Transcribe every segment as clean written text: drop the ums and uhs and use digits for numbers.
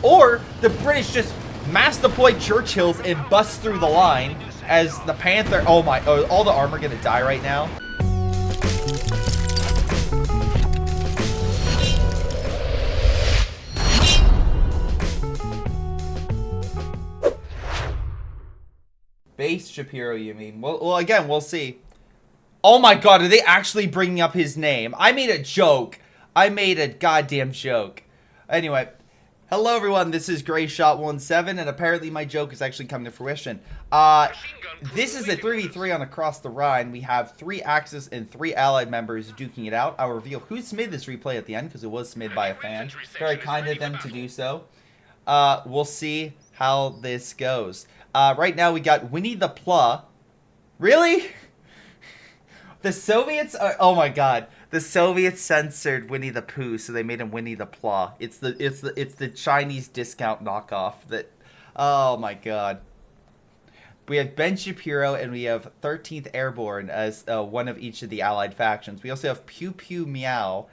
Or the British just mass deploy Churchills and bust through the line as the Panther. Oh my! Oh, all the armor gonna die right now. Base Shapiro, you mean? Well, again, we'll see. Oh my god, are they actually bringing up his name? I made a joke. I made a goddamn joke. Anyway, hello everyone, this is Greyshot17, and apparently my joke is actually coming to fruition. This is a 3v3 on Across the Rhine. We have 3 Axis and 3 allied members duking it out. I'll reveal who submitted this replay at the end, because it was submitted by a fan. Very kind of them to do so. We'll see how this goes. Right now we got Winnie the Pooh. Really? The Soviets are, oh my god. The Soviets censored Winnie the Pooh, so they made him Winnie the Pooh. It's the Chinese discount knockoff that, oh my god. We have Ben Shapiro and we have 13th Airborne as one of each of the allied factions. We also have Pew Pew Meow.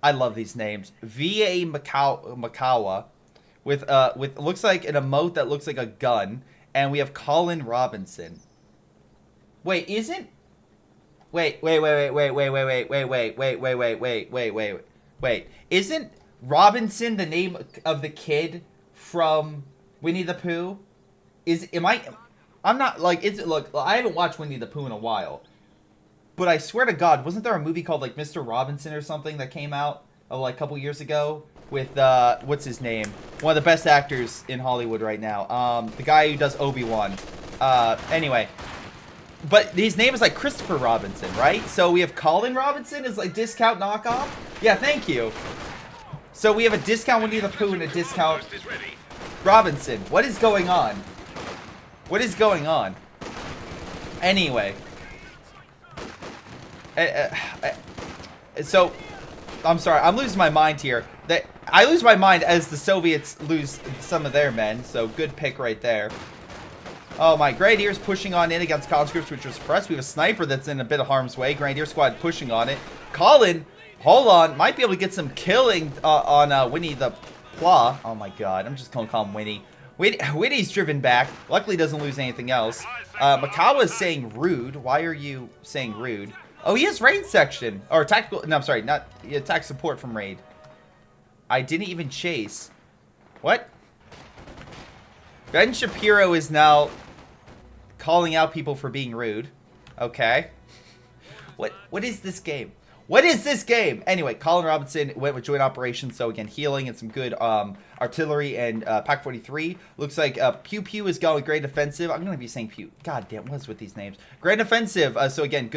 I love these names. V.A. Makawa. With looks like an emote that looks like a gun, and we have Colin Robinson. Wait, isn't? Wait. Isn't Robinson the name of the kid from Winnie the Pooh? I'm not like look, I haven't watched Winnie the Pooh in a while. But I swear to God, wasn't there a movie called like Mr. Robinson or something that came out like a couple years ago? With, what's his name? One of the best actors in Hollywood right now. The guy who does Obi-Wan. Anyway. But his name is like Christopher Robinson, right? So we have Colin Robinson as like discount knockoff? Yeah, thank you. So we have a discount Winnie the Pooh and a discount Robinson. What is going on? What is going on? Anyway. So, I'm sorry, I'm losing my mind here. I lose my mind as the Soviets lose some of their men, so good pick right there. Oh, my Grenadiers pushing on in against conscripts, which are suppressed. We have a sniper that's in a bit of harm's way. Grenadier squad pushing on it. Colin, hold on, might be able to get some killing on Winnie the Pooh. Oh my god, I'm just gonna call him Winnie. Winnie's driven back. Luckily doesn't lose anything else. Makawa is saying rude. Why are you saying rude? Oh, he has raid section. Or tactical, no, I'm sorry, not attack support from raid. I didn't even chase. What? Ben Shapiro is now calling out people for being rude. Okay. What is this game? What is this game? Anyway, Colin Robinson went with joint operations, so again, healing and some good artillery and Pac 43. Looks like Pew Pew is going with Grand Offensive. I'm going to be saying Pew. God damn, what is with these names? Grand Offensive, so again,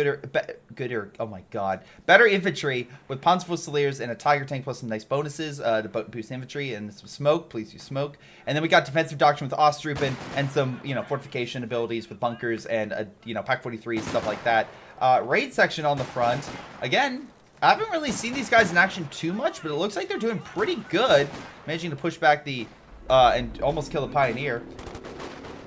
oh my god. Better infantry with Panzerfusiliers and a Tiger tank plus some nice bonuses to boost infantry and some smoke. Please use smoke. And then we got Defensive Doctrine with Ostrupen and some, fortification abilities with bunkers and, Pac 43, stuff like that. Raid section on the front. Again, I haven't really seen these guys in action too much, but it looks like they're doing pretty good. Managing to push back the, and almost kill the Pioneer.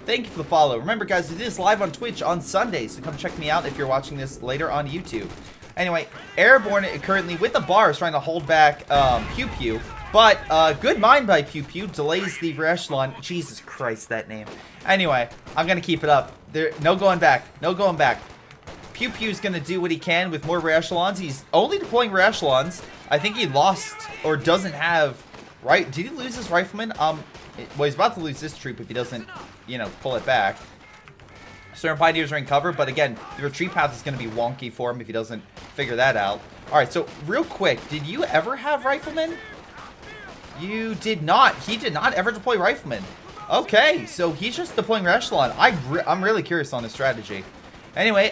Thank you for the follow. Remember, guys, it is live on Twitch on Sundays, so come check me out if you're watching this later on YouTube. Anyway, Airborne currently with the bars trying to hold back Pew Pew, but good mind by Pew Pew delays the rear echelon. Jesus Christ, that name. Anyway, I'm going to keep it up. No going back. No going back. Pew Pew's going to do what he can with more rear echelons. He's only deploying rear echelons. I think he lost or doesn't have... Right? Did he lose his rifleman? Well, he's about to lose this troop if he doesn't, pull it back. Certain Pioneers are in cover, but again, the retreat path is going to be wonky for him if he doesn't figure that out. Alright, so real quick, did you ever have riflemen? You did not. He did not ever deploy riflemen. Okay, so he's just deploying rear echelon. I'm really curious on his strategy. Anyway,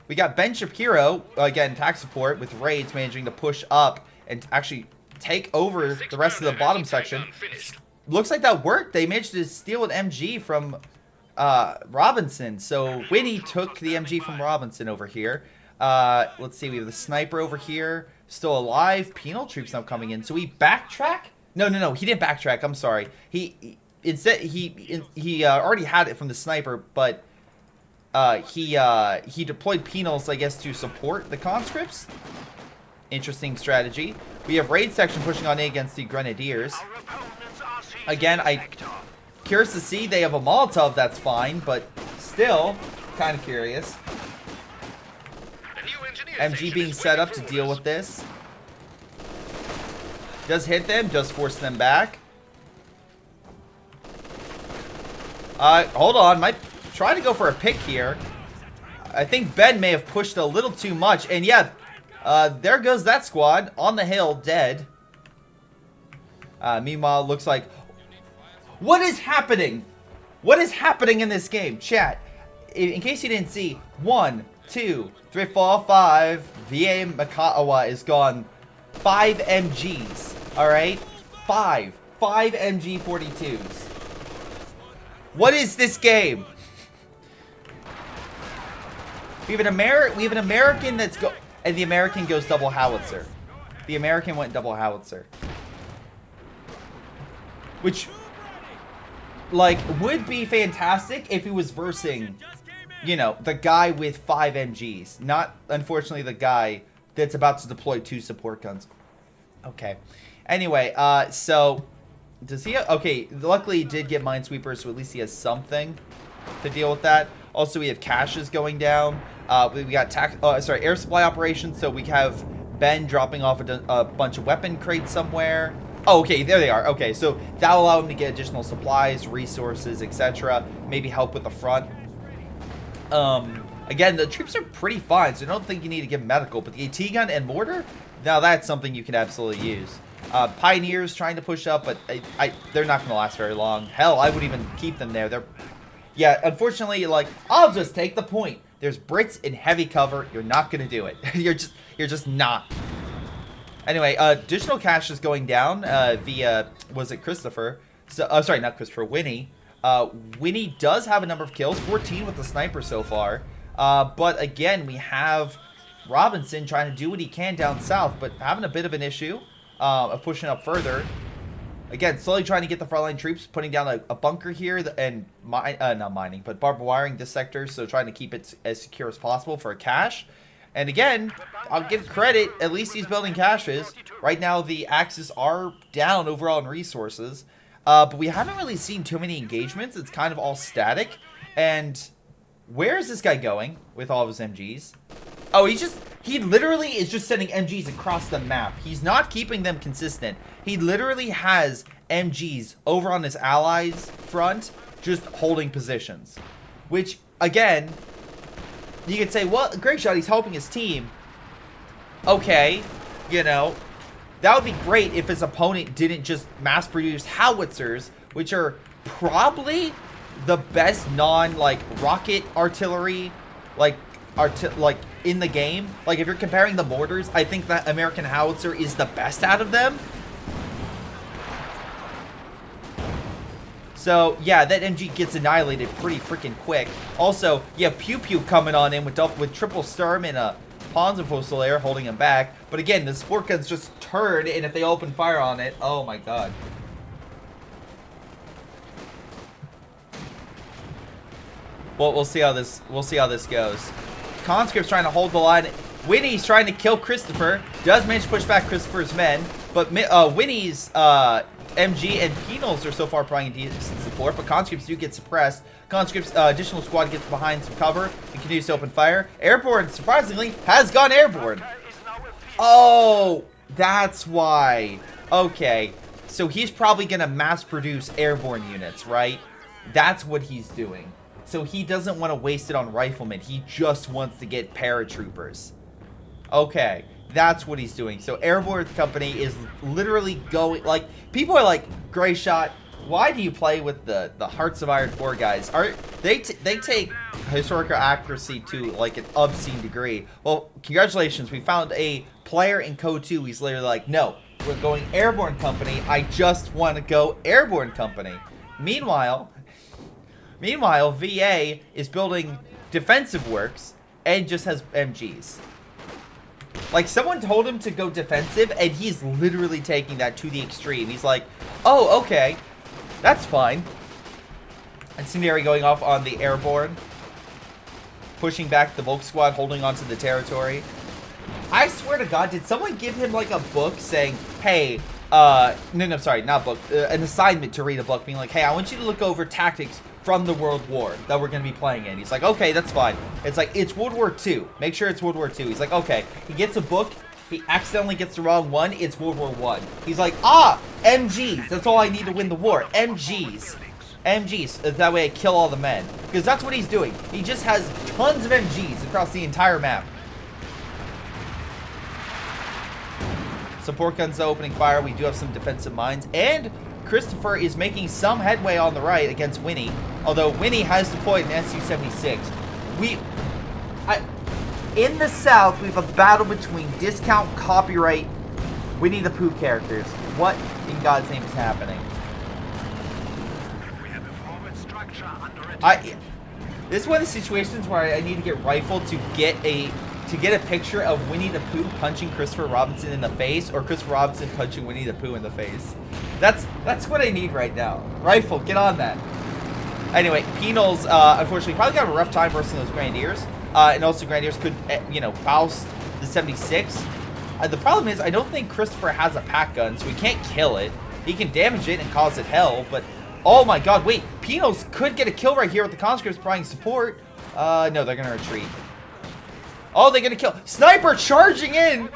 we got Ben Shapiro, again, tax support, with raids managing to push up and actually take over the rest of the bottom section. Looks like that worked. They managed to steal an MG from Robinson. So Winnie took the MG from Robinson over here. Let's see, we have the sniper over here, still alive. Penal troops now coming in. So he backtrack? No, he didn't backtrack. I'm sorry. He already had it from the sniper, but... he deployed penals, I guess, to support the conscripts. Interesting strategy. We have raid section pushing on in against the Grenadiers. Again, I curious to see. They have a Molotov, that's fine, but still kind of curious. MG being set up to deal with this. Does hit them, does force them back. Hold on, might try to go for a pick here. I think Ben may have pushed a little too much, and yeah, there goes that squad on the hill, dead. Meanwhile, it looks like... What is happening? What is happening in this game? Chat, in case you didn't see, 1, 2, 3, 4, 5. VA Makawa is gone. 5 MGs. Alright? 5 MG42s. What is this game? We have an American that's and the American goes double howitzer. The American went double howitzer. Which, like, would be fantastic if he was versing, you know, the guy with 5 MGs. Not, unfortunately, the guy that's about to deploy 2 support guns. Okay. Anyway, so, does he... Okay, luckily he did get Minesweepers, so at least he has something to deal with that. Also, we have caches going down. We got air supply operations, so we have Ben dropping off a bunch of weapon crates somewhere. Oh, okay, there they are. Okay, so that'll allow him to get additional supplies, resources, etc. Maybe help with the front. Again, the troops are pretty fine, so I don't think you need to give medical. But the AT gun and mortar, now that's something you can absolutely use. Pioneers trying to push up, but they're not going to last very long. Hell, I would even keep them there. Yeah, unfortunately, like, I'll just take the point. There's Brits in heavy cover. You're not going to do it. You're just not. Anyway, additional cash is going down via, was it Christopher? So, sorry, not Christopher, Winnie. Winnie does have a number of kills, 14 with the sniper so far. But again, we have Robinson trying to do what he can down south, but having a bit of an issue of pushing up further. Again, slowly trying to get the frontline troops, putting down a bunker here and not mining, but barbed wiring this sector, so trying to keep it as secure as possible for a cache. And again, I'll give credit, at least he's building caches. Right now, the Axis are down overall in resources, but we haven't really seen too many engagements. It's kind of all static. And where is this guy going with all of his MGs? Oh, he literally is just sending MGs across the map. He's not keeping them consistent. He literally has MGs over on his allies' front, just holding positions. Which, again, you could say, well, Greyshot, he's helping his team. Okay, you know, that would be great if his opponent didn't just mass-produce howitzers, which are probably the best rocket artillery, in the game. Like, if you're comparing the mortars, I think that American howitzer is the best out of them. So, yeah, that MG gets annihilated pretty freaking quick. Also, you have Pew Pew coming on in with triple Sturm and a Panzerfusilier holding him back. But again, the sport guns just turn, and if they open fire on it, oh my god. Well, we'll see how this goes. Conscript's trying to hold the line. Winnie's trying to kill Christopher. Does manage to push back Christopher's men, but Winnie's MG and Penals are so far providing decent support, but conscripts do get suppressed. Conscripts additional squad gets behind some cover and continues to open fire. Airborne, surprisingly, has gone airborne. Oh, that's why. Okay, so he's probably gonna mass produce airborne units, right? That's what he's doing. So he doesn't want to waste it on riflemen. He just wants to get paratroopers. Okay, that's what he's doing. So Airborne Company is literally going, like, people are like, Greyshot, why do you play with the Hearts of Iron 4 guys? They take historical accuracy to, like, an obscene degree. Well, congratulations, we found a player in COH2. He's literally like, no, we're going Airborne Company. I just want to go Airborne Company. Meanwhile, VA is building defensive works and just has MGs. Like, someone told him to go defensive, and he's literally taking that to the extreme. He's like, oh, okay, that's fine. Incendiary going off on the airborne, pushing back the Volk squad, holding onto the territory. I swear to God, did someone give him, like, a book saying, hey, no, sorry, not book, an assignment to read a book, being like, hey, I want you to look over tactics from the World War that we're going to be playing in. He's like, okay, that's fine. It's like, it's World War II. Make sure it's World War II. He's like, okay. He gets a book. He accidentally gets the wrong one. It's World War I. He's like, MGs. That's all I need to win the war. MGs. MGs. That way I kill all the men. Because that's what he's doing. He just has tons of MGs across the entire map. Support guns opening fire. We do have some defensive mines. And Christopher is making some headway on the right against Winnie. Although Winnie has deployed an Su-76. In the south, we have a battle between discount, copyright, Winnie the Pooh characters. What in God's name is happening? We have a forward structure under attack. This is one of the situations where I need to get rifled to get a picture of Winnie the Pooh punching Christopher Robinson in the face, or Christopher Robinson punching Winnie the Pooh in the face. That's what I need right now. Rifle, get on that. Anyway, Penals, unfortunately, probably got a rough time versus those Grenadiers. And also Grenadiers could, Faust the 76. The problem is, I don't think Christopher has a pack gun, so he can't kill it. He can damage it and cause it hell, but... Oh my god, wait. Penals could get a kill right here with the conscripts providing support. No, they're gonna retreat. Oh, they're gonna kill. Sniper charging in!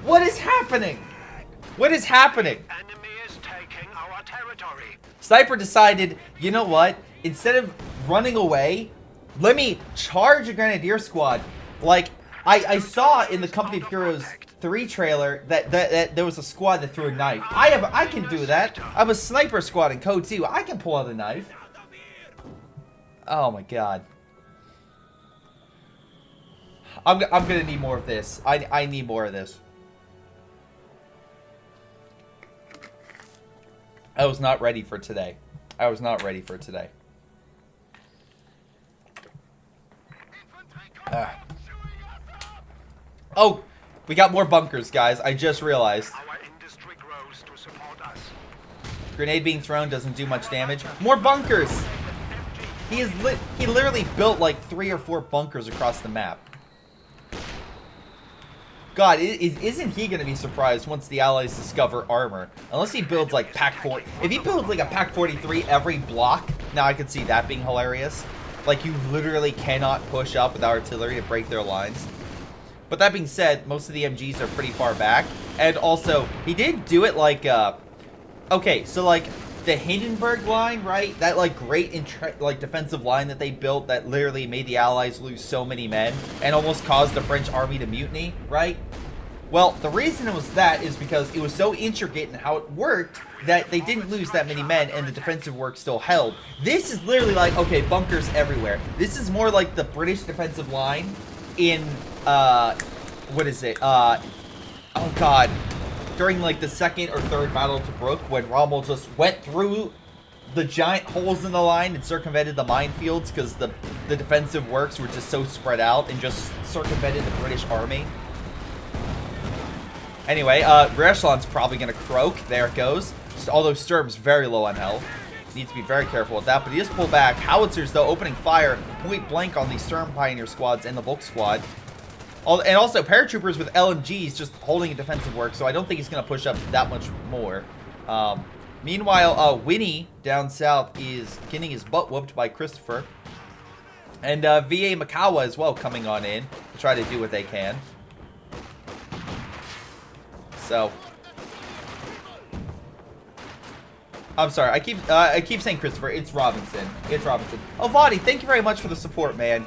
What is happening? What is happening? Enemy is taking our territory. Sniper decided, you know what? Instead of running away, let me charge a Grenadier squad. Like, I saw in the Company of Heroes 3 trailer that there was a squad that threw a knife. I can do that. I'm a sniper squad in Code 2. I can pull out a knife. Oh my god. I'm gonna need more of this. I need more of this. I was not ready for today. I was not ready for today. Oh, we got more bunkers, guys. I just realized. Our industry grows to support us. Grenade being thrown doesn't do much damage. More bunkers. He literally built like 3 or 4 bunkers across the map. God, isn't he going to be surprised once the Allies discover armor? Unless he builds like Pack 40. If he builds like a Pack 43 every block, now I could see that being hilarious. Like, you literally cannot push up with artillery to break their lines. But that being said, most of the MGs are pretty far back. And also, he did do it like, okay, so like, the Hindenburg line, right? That like great defensive line that they built that literally made the Allies lose so many men and almost caused the French army to mutiny, right? Well, the reason it was that is because it was so intricate in how it worked that they didn't lose that many men and the defensive work still held. This is literally like, okay, bunkers everywhere. This is more like the British defensive line in, what is it? Oh god. During like the 2nd or 3rd Battle of Tobruk, when Rommel just went through the giant holes in the line and circumvented the minefields because the defensive works were just so spread out and just circumvented the British army. Anyway, Greyshot's probably going to croak. There it goes. Although Sturm's very low on health. Needs to be very careful with that, but he just pulled back. Howitzers, though, opening fire point blank on the Sturm Pioneer squads and the Volk squad. And also, paratroopers with LMGs just holding a defensive work, so I don't think he's going to push up that much more. Meanwhile, Winnie down south is getting his butt whooped by Christopher. And VA Makawa as well coming on in to try to do what they can. So, I'm sorry, I keep saying Christopher. It's Robinson. It's Robinson. Oh, Vadi, thank you very much for the support, man.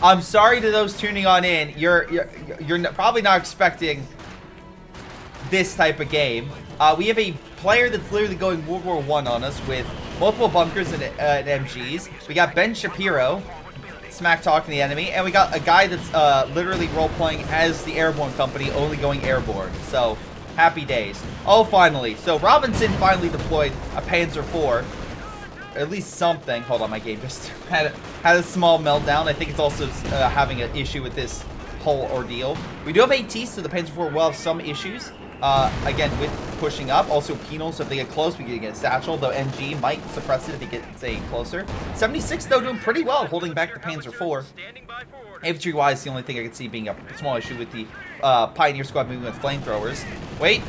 I'm sorry to those tuning on in. You're probably not expecting this type of game. We have a player that's literally going World War I on us with multiple bunkers and MGs. We got Ben Shapiro smack talking the enemy, and we got a guy that's literally role playing as the Airborne Company, only going airborne. So happy days. Oh, finally. So Robinson finally deployed a Panzer IV. At least something. Hold on, my game just had a small meltdown. I think it's also having an issue with this whole ordeal. We do have AT, so the Panzer IV will have some issues. Again, with pushing up, also penal, so if they get close, we can get a satchel, though NG might suppress it if they get, say, closer. 76, though, doing pretty well, holding back the Panzer IV. Infantry-wise, the only thing I could see being a small issue with the Pioneer Squad moving with flamethrowers. Wait.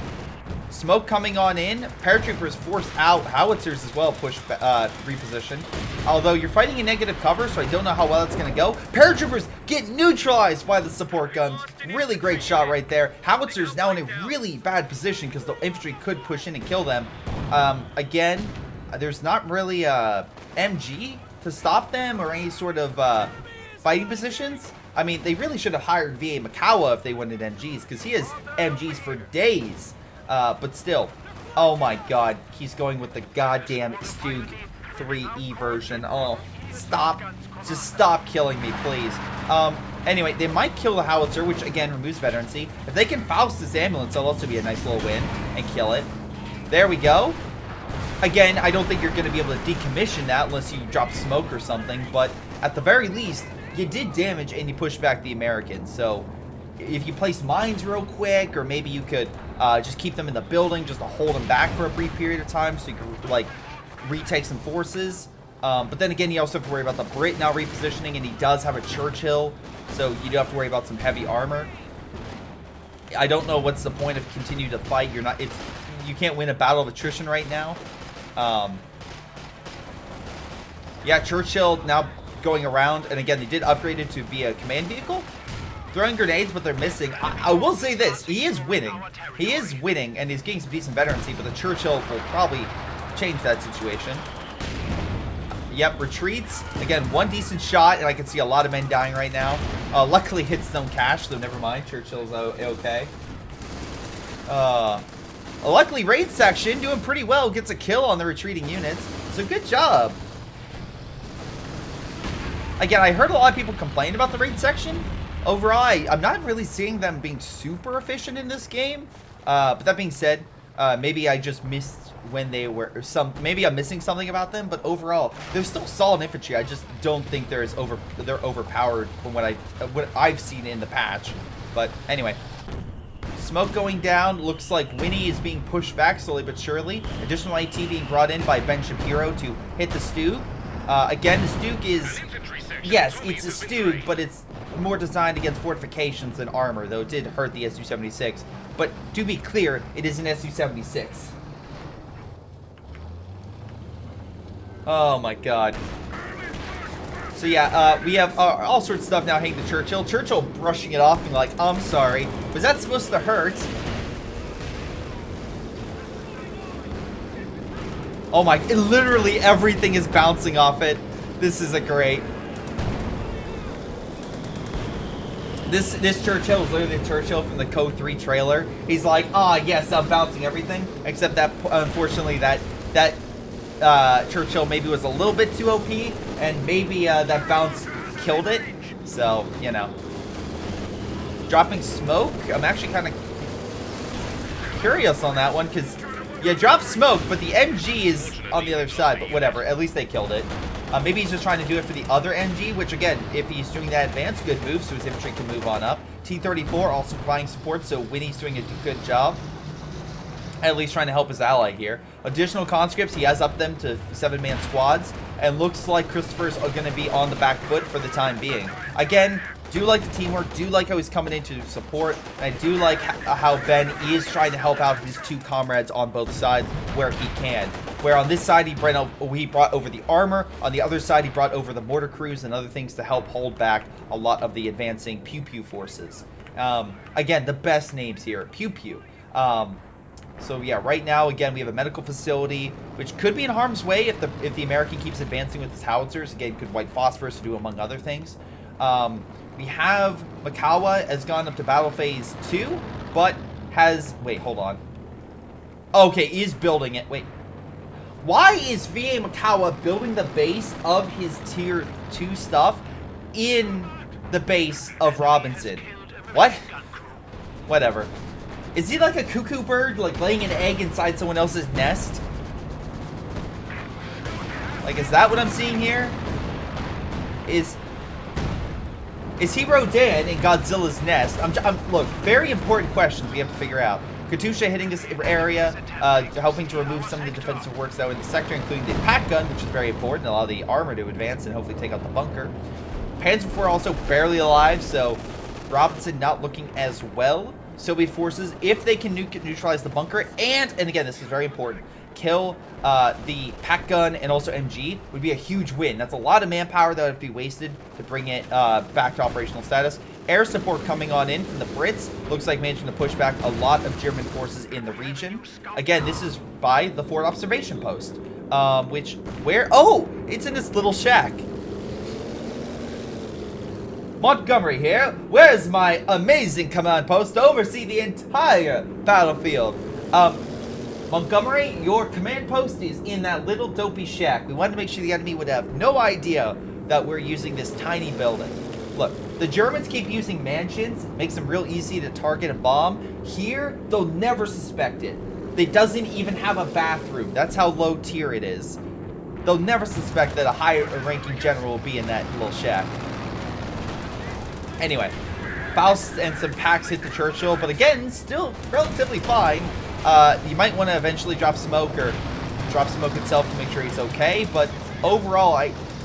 Smoke coming on in. Paratroopers force out. Howitzers as well push reposition. Although you're fighting in negative cover, so I don't know how well that's going to go. Paratroopers get neutralized by the support guns. Really great shot right there. Howitzers now in a really bad position because the infantry could push in and kill them. Again, there's not really MG to stop them or any sort of fighting positions. I mean, they really should have hired VA Makawa if they wanted MGs because he has MGs for days. But still, oh my god, he's going with the goddamn Stug 3E version. Oh, stop. Just stop killing me, please. Anyway, they might kill the Howitzer, which again removes veterancy. If they can Faust this ambulance, that'll also be a nice little win and kill it. There we go. Again, I don't think you're going to be able to decommission that unless you drop smoke or something, but at the very least, you did damage and you pushed back the Americans, so if you place mines real quick, or maybe you could just keep them in the building just to hold them back for a brief period of time so you could, like, retake some forces. But then again, you also have to worry about the Brit now repositioning, and he does have a Churchill, so you do have to worry about some heavy armor. I don't know what's the point of continuing to fight. You can't win a battle of attrition right now. Yeah, Churchill now going around, and again, they did upgrade it to be a command vehicle. Throwing grenades, but they're missing. I will say this. He is winning. He is winning, and he's getting some decent veterancy, but the Churchill will probably change that situation. Yep, retreats. Again, one decent shot, and I can see a lot of men dying right now. Luckily, hits don't cash, so never mind. Churchill's okay. Luckily, raid section doing pretty well. Gets a kill on the retreating units. So good job. Again, I heard a lot of people complain about the raid section. Overall, I'm not really seeing them being super efficient in this game. But that being said, maybe I just missed when they were maybe I'm missing something about them. But overall, they're still solid infantry. I just don't think they're overpowered from what I've seen in the patch. But anyway, smoke going down. Looks like Winnie is being pushed back slowly but surely. Additional IT being brought in by Ben Shapiro to hit the Stug. Again, the Stug is, yes, it's a Stug, but it's more designed against fortifications than armor, though it did hurt the Su-76. But to be clear, it is an Su-76. Oh my god. So yeah, we have all sorts of stuff now hitting the Churchill. Churchill brushing it off and like, I'm sorry. Was that supposed to hurt? Oh my, literally everything is bouncing off it. This is a great. This Churchill is literally the Churchill from the COH2 trailer. He's like, yes, I'm bouncing everything. Except that, unfortunately, that Churchill maybe was a little bit too OP, and maybe that bounce killed it. So, you know. Dropping smoke? I'm actually kind of curious on that one, because you drop smoke, but the MG is on the other side. But whatever, at least they killed it. Maybe he's just trying to do it for the other MG, which again, if he's doing that advance, good move, so his infantry can move on up. T-34 also providing support, so Winnie's doing a good job. At least trying to help his ally here. Additional conscripts, he has upped them to 7-man squads, and looks like Christopher's are going to be on the back foot for the time being. Again, do like the teamwork, do like how he's coming in to support, and I do like how Ben is trying to help out his two comrades on both sides where he can. Where on this side he brought over the armor, on the other side he brought over the mortar crews and other things to help hold back a lot of the advancing Pew Pew forces. Again, the best names here, Pew Pew. So yeah, right now again we have a medical facility which could be in harm's way if the American keeps advancing with his howitzers. Again, could white phosphorus to do among other things. We have Makawa has gone up to battle phase 2, but has hold on. Okay, he is building it. Wait. Why is VA Makawa building the base of his tier 2 stuff in the base of Robinson? What? Whatever. Is he like a cuckoo bird, like laying an egg inside someone else's nest? Like, is that what I'm seeing here? Is he Rodan in Godzilla's nest? Look, very important questions we have to figure out. Katusha hitting this area, helping to remove some of the defensive works that were in the sector, including the pack gun, which is very important, allow the armor to advance and hopefully take out the bunker. Panzer IV also barely alive, so Robinson not looking as well. Soviet forces, if they can neutralize the bunker, and again, this is very important, kill the pack gun and also MG, would be a huge win. That's a lot of manpower that would be wasted to bring it back to operational status. Air support coming on in from the Brits. Looks like managing to push back a lot of German forces in the region. Again, this is by the Fort Observation Post, where, oh, it's in this little shack. Montgomery here. Where's my amazing command post to oversee the entire battlefield? Montgomery, your command post is in that little dopey shack. We wanted to make sure the enemy would have no idea that we're using this tiny building. Look, the Germans keep using mansions, makes them real easy to target and bomb. Here, they'll never suspect it. It doesn't even have a bathroom. That's how low tier it is. They'll never suspect that a higher ranking general will be in that little shack. Anyway, Faust and some packs hit the Churchill, but again, still relatively fine. You might want to eventually drop smoke or drop smoke itself to make sure he's okay, but overall,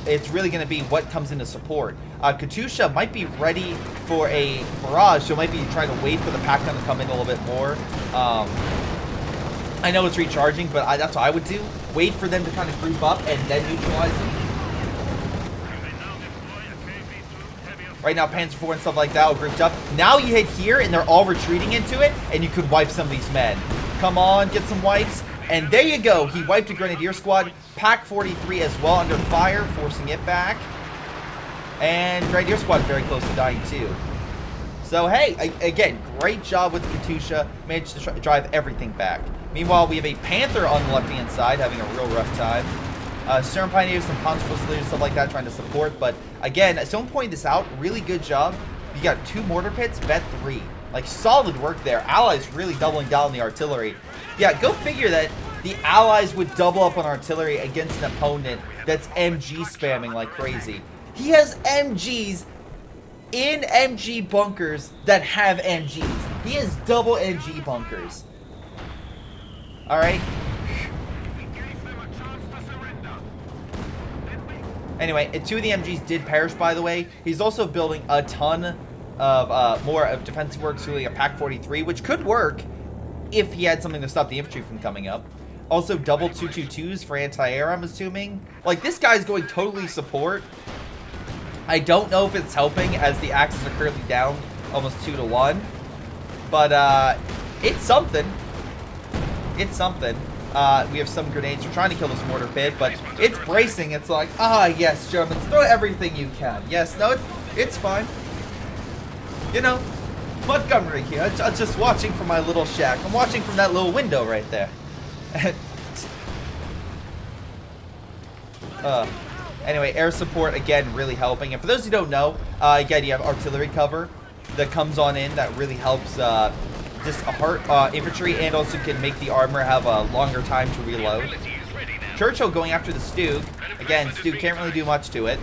it's really going to be what comes into support. Katusha might be ready for a barrage, so might be trying to wait for the pack gun to come in a little bit more. I know it's recharging, but that's what I would do. Wait for them to kind of group up and then neutralize them. Right now, Panzer IV and stuff like that are grouped up. Now you hit here, and they're all retreating into it, and you could wipe some of these men. Come on, get some wipes. And there you go. He wiped a Grenadier squad. Pack 43 as well under fire, forcing it back. And Grenadier squad very close to dying too. So, hey, again, great job with the Katusha. Managed to drive everything back. Meanwhile, we have a Panther on the left-hand side having a real rough time. Stern Pioneers, some Ponce Fusiliers, stuff like that, trying to support. But again, someone pointed this out. Really good job. You got 2 mortar pits, vet 3. Like, solid work there. Allies really doubling down on the artillery. Yeah, go figure that the Allies would double up on artillery against an opponent that's MG spamming like crazy. He has MGs in MG bunkers that have MGs. He has double MG bunkers. Alright. Anyway, 2 of the MGs did perish, by the way. He's also building a ton of more of defensive works, really a Pack 43, which could work if he had something to stop the infantry from coming up. Also, double 222s for anti-air, I'm assuming. Like, this guy's going totally support. I don't know if it's helping, as the Axis are currently down almost 2-1. But, it's something. It's something. We have some grenades. We're trying to kill this mortar pit, but it's bracing. It's like, yes, Germans, throw everything you can. Yes, no, it's fine. You know, Montgomery here. I'm just watching from my little shack. I'm watching from that little window right there. Anyway, air support, again, really helping. And for those who don't know, again, you have artillery cover that comes on in that really helps just hurt infantry, and also can make the armor have a longer time to reload. Churchill going after the Stug. Again, Stug can't really do much to it.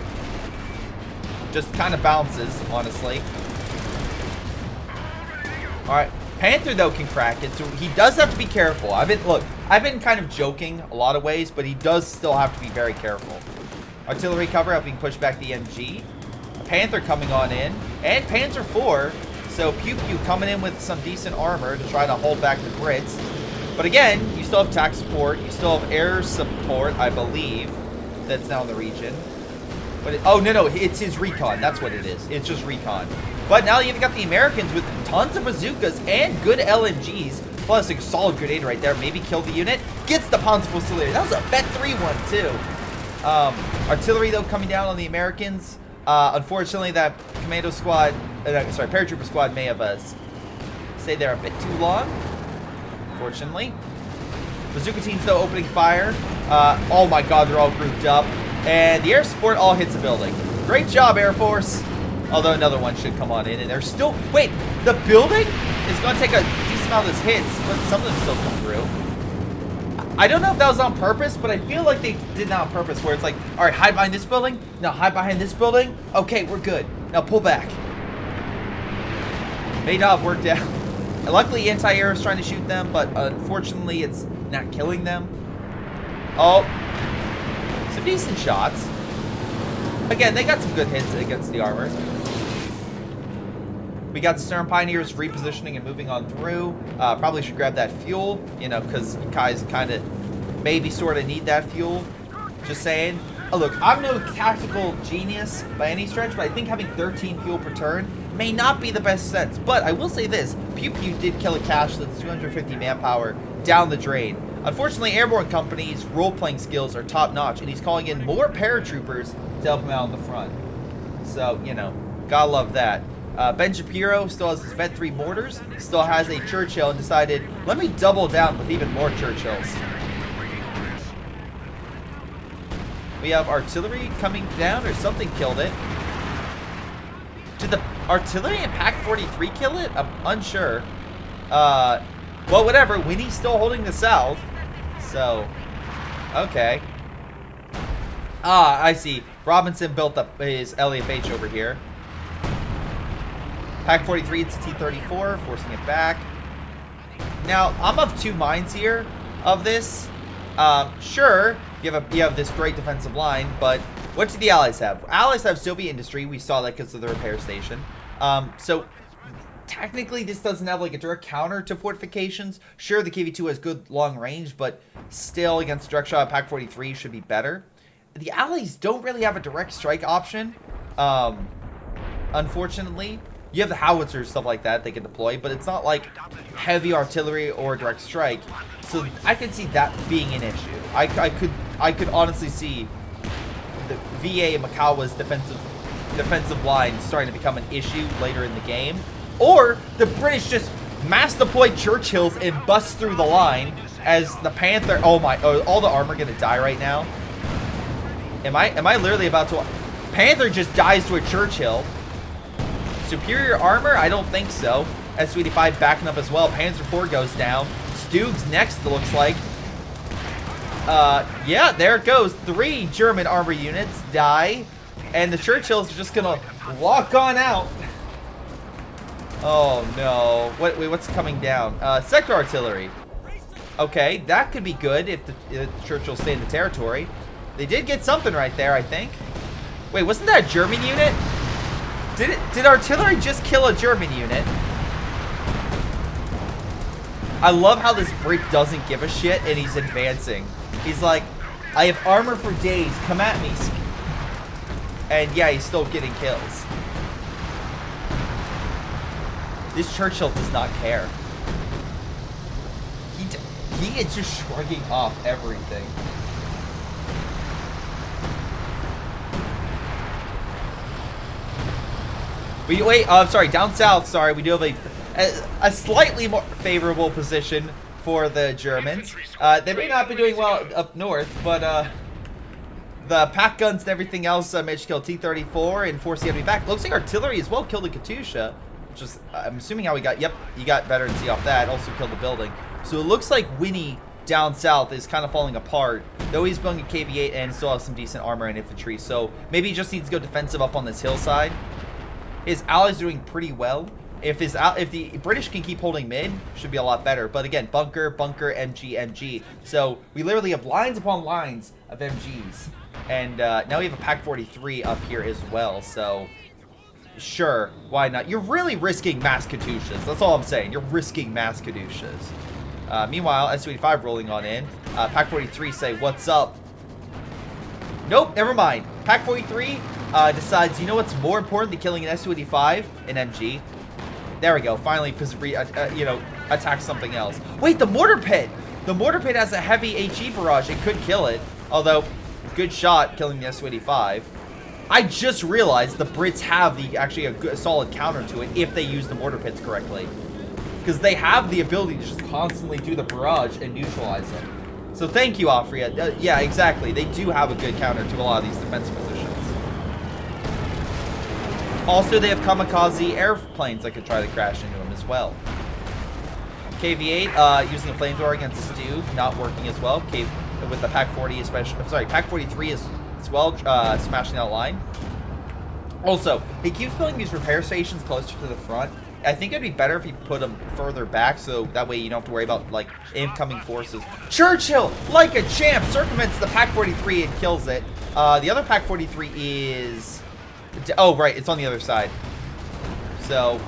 Just kind of bounces, honestly. Alright, Panther, though, can crack it, so he does have to be careful. I've been kind of joking a lot of ways, but he does still have to be very careful. Artillery cover helping push back the MG. Panther coming on in, and Panzer IV. So Pew Pew coming in with some decent armor to try to hold back the Brits. But again, you still have tac support. You still have air support, I believe, that's now in the region. But oh, no, it's his recon. That's what it is. It's just recon. But now you've got the Americans with tons of bazookas and good LMGs. Plus a solid grenade right there. Maybe kill the unit. Gets the Ponce Fusilier. That was a vet 3 one, too. Artillery, though, coming down on the Americans. Unfortunately, that commando squad, paratrooper squad may have stayed there a bit too long. Unfortunately. Bazooka teams, though, opening fire. Oh my god, they're all grouped up. And the air support all hits the building. Great job, Air Force. Although another one should come on in, and they're still... Wait, the building is going to take a decent amount of those hits, but some of them still come through. I don't know if that was on purpose, but I feel like they did that on purpose, where it's like, all right, hide behind this building. Now hide behind this building. Okay, we're good. Now pull back. May not have worked out. Luckily, anti-air is trying to shoot them, but unfortunately, it's not killing them. Oh, some decent shots. Again, they got some good hits against the armor. We got the Stern Pioneers repositioning and moving on through. Probably should grab that fuel, you know, because you guys kind of maybe sort of need that fuel. Just saying. Oh, look, I'm no tactical genius by any stretch, but I think having 13 fuel per turn may not be the best sense. But I will say this. Pew Pew did kill a cache that's 250 manpower down the drain. Unfortunately, Airborne Company's role-playing skills are top-notch, and he's calling in more paratroopers to help him out on the front. So, you know, gotta love that. Ben Shapiro still has his Vet 3 mortars, still has a Churchill, and decided, let me double down with even more Churchills. We have artillery coming down, or something killed it. Did the artillery in Pack 43 kill it? I'm unsure. Well, whatever. Winnie's still holding the south. So, okay. Ah, I see. Robinson built up his LEFH over here. Pack 43, it's a T-34, forcing it back. Now, I'm of two minds here of this. Sure, you have this great defensive line, but what do the Allies have? Allies have Soviet industry. We saw that because of the repair station. So, technically, this doesn't have like a direct counter to fortifications. Sure, the KV-2 has good long range, but still against direct shot, Pack 43 should be better. The Allies don't really have a direct strike option, unfortunately. You have the howitzers, stuff like that they can deploy, but it's not like heavy artillery or direct strike. So I could see that being an issue. I could honestly see the VA Makawa's defensive line starting to become an issue later in the game. Or the British just mass deploy Churchills and bust through the line as the Panther. Oh my! Oh, all the armor gonna die right now. Am I literally about to? Panther just dies to a Churchill. Superior armor? I don't think so. S-285 backing up as well. Panzer IV goes down. Stug's next, it looks like. Yeah, there it goes. 3 German armor units die. And the Churchills are just gonna walk on out. Oh, no. Wait, what's coming down? Sector artillery. Okay, that could be good if the Churchills stay in the territory. They did get something right there, I think. Wait, wasn't that a German unit? Did artillery just kill a German unit? I love how this Brit doesn't give a shit and he's advancing. He's like, I have armor for days, come at me. And yeah, he's still getting kills. This Churchill does not care. He is just shrugging off everything. I'm sorry, down south, sorry, we do have a slightly more favorable position for the Germans. They may not be doing well up north, but the pack guns and everything else managed to kill T-34 and force the enemy back. Looks like artillery as well killed the Katusha, which is, I'm assuming how he got, yep, he got veterancy off that, also killed the building. So it looks like Winnie down south is kind of falling apart, though he's building a KV-8 and still has some decent armor and infantry, so maybe he just needs to go defensive up on this hillside. His allies doing pretty well. If the British can keep holding mid, should be a lot better. But again, bunker, MG, MG. So we literally have lines upon lines of MGs. And now we have a Pack 43 up here as well. So sure, why not? You're really risking mass Katyushas. That's all I'm saying. You're risking mass Katyushas. Meanwhile, S-285 rolling on in. Pack 43 say, what's up? Nope, never mind. Pack 43 decides, you know what's more important than killing an S-285? An MG. There we go. Finally, attack something else. Wait, the mortar pit! The mortar pit has a heavy HE barrage. It could kill it. Although, good shot killing the S-285. I just realized the Brits have actually a solid counter to it if they use the mortar pits correctly. Because they have the ability to just constantly do the barrage and neutralize them. So thank you, Aphyria. Yeah, exactly. They do have a good counter to a lot of these defensive positions. Also, they have kamikaze airplanes that could try to crash into them as well. KV-8 using a flamethrower against the Stu, not working as well. With the Pack 40, especially. I'm sorry, Pack 43 as well, smashing that line. Also, he keeps building these repair stations closer to the front, I think it'd be better if you put them further back, so that way you don't have to worry about, like, incoming forces. Churchill, like a champ, circumvents the Pak-43 and kills it. The other Pak-43 is... Oh, right, it's on the other side. So,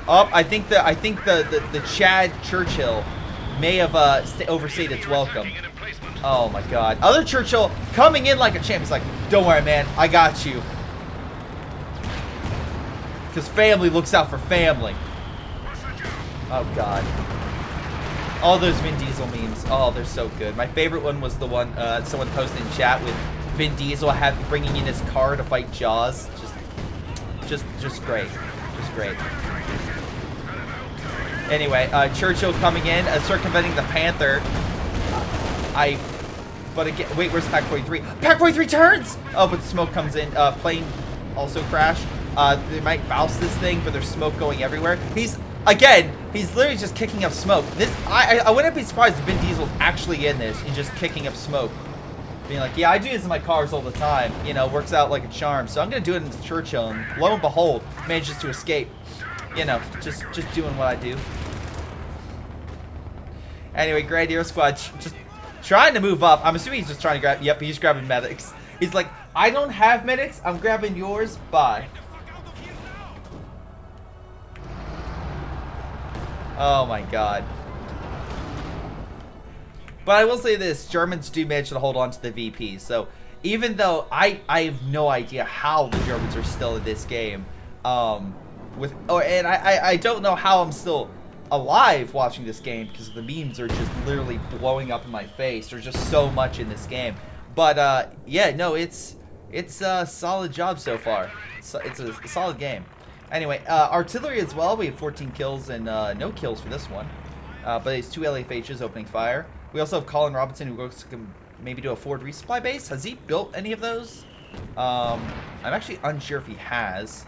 I think the Chad Churchill may have overstayed its welcome. Oh my god. Other Churchill coming in like a champ. He's like, don't worry, man. I got you. Because family looks out for family. Oh god. All those Vin Diesel memes. Oh, they're so good. My favorite one was the one someone posted in chat with Vin Diesel bringing in his car to fight Jaws. Just great. Just great. Anyway, Churchill coming in, circumventing the Panther. But again, wait, where's Pak-43? Pak-43 turns! Oh, but smoke comes in. Plane also crashed. They might Faust this thing, but there's smoke going everywhere. He's literally just kicking up smoke. I wouldn't be surprised if Vin Diesel's actually in this and just kicking up smoke. Being like, yeah, I do this in my cars all the time. You know, works out like a charm. So I'm going to do it in this Churchill, and lo and behold, manages to escape. You know, just doing what I do. Anyway, Grenadier Squad just trying to move up. I'm assuming he's just trying to grab... Yep, he's grabbing medics. He's like, I don't have medics. I'm grabbing yours. Bye. Oh my god. But I will say this. Germans do manage to hold on to the VP. So even though I have no idea how the Germans are still in this game. And I don't know how I'm still alive watching this game because the memes are just literally blowing up in my face. There's just so much in this game. But yeah, no, it's a solid job so far. So it's a solid game. Anyway, artillery as well. We have 14 kills and no kills for this one. But it's 2 LFHs opening fire. We also have Colin Robinson, who works to maybe do a Ford resupply base. Has he built any of those? I'm actually unsure if he has.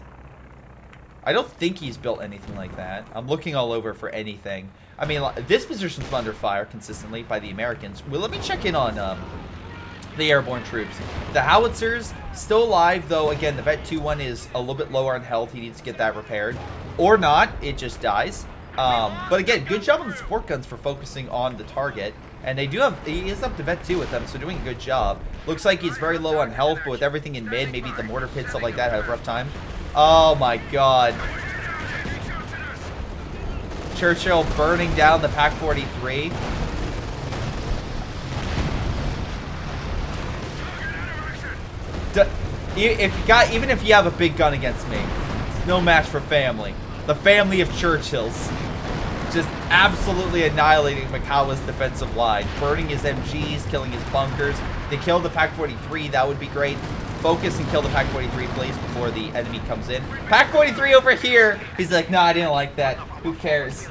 I don't think he's built anything like that. I'm looking all over for anything. I mean, this position's under fire consistently by the Americans. Well, let me check in on the airborne troops. The howitzers still alive, though. Again, the Vet 2-1 is a little bit lower on health. He needs to get that repaired, or not. It just dies. But again, good job on the support guns for focusing on the target. And they do have, he is up to Vet 2 with them, so doing a good job. Looks like he's very low on health, but with everything in mid, maybe the mortar pit, stuff like that, had a rough time. Oh my god. Churchill burning down the Pak-43. Even if you have a big gun against me, it's no match for family. The family of Churchills. Just absolutely annihilating Makawa's defensive line. Burning his MGs, killing his bunkers. They kill the Pak-43, that would be great. Focus and kill the Pak-43, please, before the enemy comes in. Pak-43 over here! He's like, nah, I didn't like that. Who cares?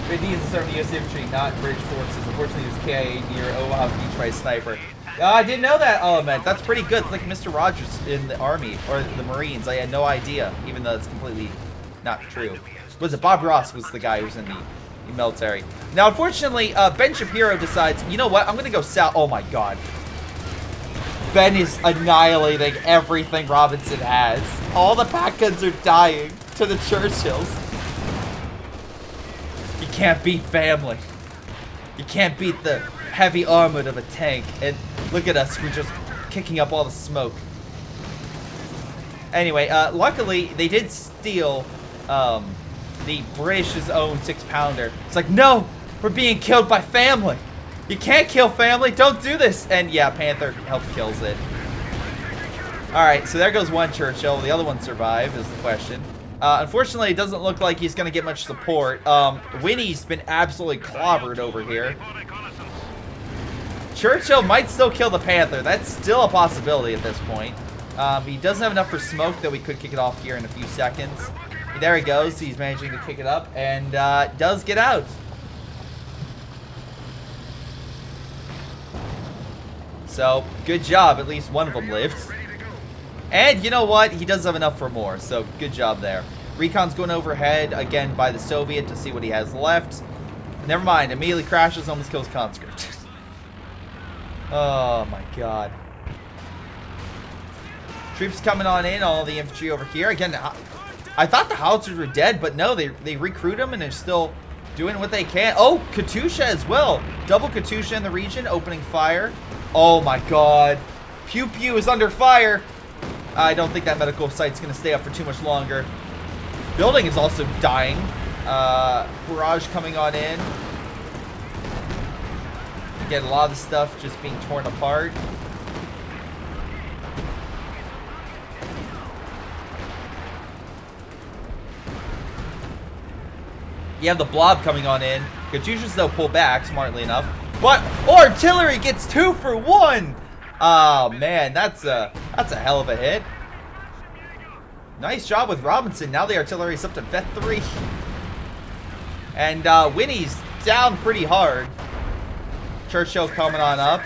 Vin Diesel is serving U.S. infantry, not British forces. Unfortunately, he was KIA near Omaha Beach by a sniper. I didn't know that element. That's pretty good. It's like Mr. Rogers in the Army, or the Marines. I had no idea, even though it's completely not true. Was it Bob Ross was the guy who was in the military. Now, unfortunately, Ben Shapiro decides, you know what, I'm going to go south. Oh, my God. Ben is annihilating everything Robinson has. All the pack guns are dying to the Churchills. You can't beat family. You can't beat the heavy armor of a tank. And look at us, we're just kicking up all the smoke. Anyway, luckily, they did steal the British's own 6-pounder. It's like, no, we're being killed by family. You can't kill family. Don't do this. And yeah, Panther helped kills it. All right, so there goes one Churchill. The other one survived is the question. Unfortunately, it doesn't look like he's going to get much support. Winnie's been absolutely clobbered over here. Churchill might still kill the Panther. That's still a possibility at this point. He doesn't have enough for smoke that we could kick it off here in a few seconds. There he goes. He's managing to kick it up and does get out. So, good job. At least one of them lived. And you know what? He does have enough for more. So, good job there. Recon's going overhead again by the Soviet to see what he has left. Never mind. Immediately crashes, almost kills conscript. Oh, my God. Troops coming on in. All the infantry over here. Again, I thought the howitzers were dead, but no, they recruit them and they're still doing what they can. Oh, Katusha as well. Double Katusha in the region, opening fire. Oh my god. Pew Pew is under fire. I don't think that medical site's going to stay up for too much longer. Building is also dying. Barrage coming on in. You get a lot of the stuff just being torn apart. You have the blob coming on in. Katusha's though pull back, smartly enough. But artillery gets 2 for 1. Oh man, that's a hell of a hit. Nice job with Robinson. Now the artillery's up to Vet 3. And Winnie's down pretty hard. Churchill coming on up.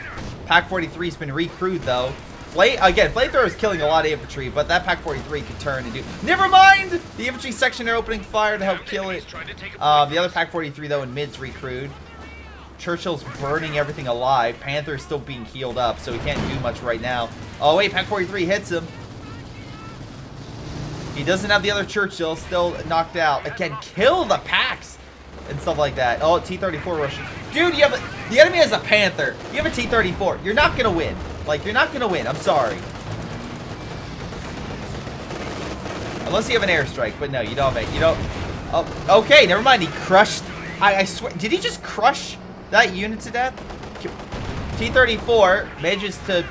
Pack 43's been recrewed though. Flamethrower is killing a lot of infantry, but that Pack 43 could turn and do. Never mind! The infantry section are opening fire to help kill it. The other Pack 43 though in mid's recrewed. Churchill's burning everything alive. Panther's still being healed up, so he can't do much right now. Oh wait, Pack 43 hits him. He doesn't have the other Churchill, still knocked out. Again, kill the packs and stuff like that. Oh, T-34 rushing. Dude, the enemy has a Panther. You have a T-34. You're not gonna win. Like, you're not going to win. I'm sorry. Unless you have an airstrike. But no, you don't have it. You don't. Oh, okay. Never mind. He crushed. I swear. Did he just crush that unit to death? T-34 manages to.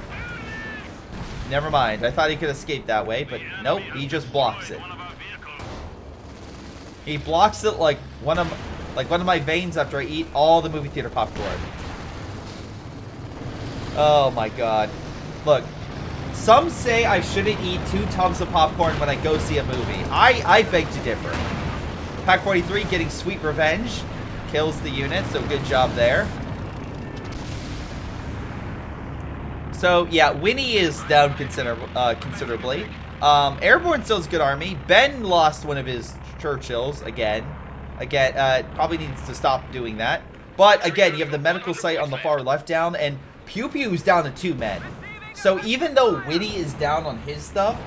Never mind. I thought he could escape that way. But nope. He just blocks it. He blocks it like one of my veins after I eat all the movie theater popcorn. Oh my god. Look, some say I shouldn't eat 2 tubs of popcorn when I go see a movie. I beg to differ. Pack 43 getting sweet revenge. Kills the unit, so good job there. So yeah, Winnie is down considerably. Airborne still has a good army. Ben lost one of his Churchills again. Probably needs to stop doing that. But again, you have the medical site on the far left down, and Pew Pew's down to 2 men. So even though Winnie is down on his stuff,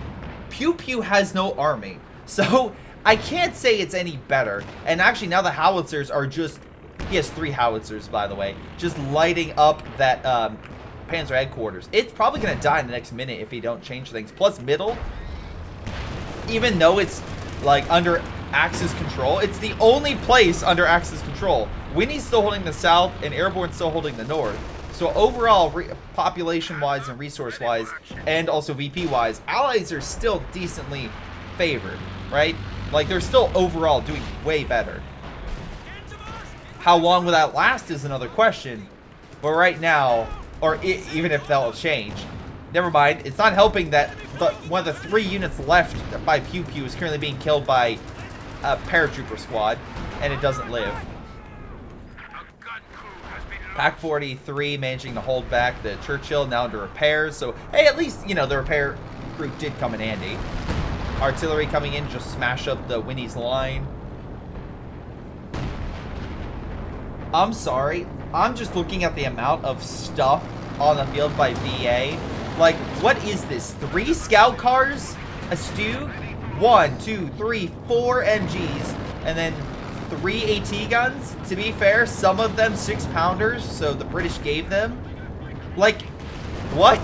Pew Pew has no army. So I can't say it's any better. And actually now the howitzers are just... He has 3 howitzers, by the way. Just lighting up that Panzer headquarters. It's probably going to die in the next minute if he don't change things. Plus middle, even though it's like under Axis control, it's the only place under Axis control. Winnie's still holding the south and Airborne's still holding the north. So overall, population-wise and resource-wise, and also VP-wise, allies are still decently favored, right? Like, they're still overall doing way better. How long will that last is another question. But right now, or even if that will change, never mind. It's not helping that one of the 3 units left by Pew Pew is currently being killed by a paratrooper squad, and it doesn't live. Pack 43 managing to hold back the Churchill, now under repairs. So, hey, at least, you know, the repair group did come in handy. Artillery coming in, just smash up the Winnie's line. I'm sorry. I'm just looking at the amount of stuff on the field by VA. Like, what is this? 3 scout cars? A stew? 1, 2, 3, 4 MGs. And then 3 AT guns. To be fair, some of them 6-pounders, so the British gave them. Like, what?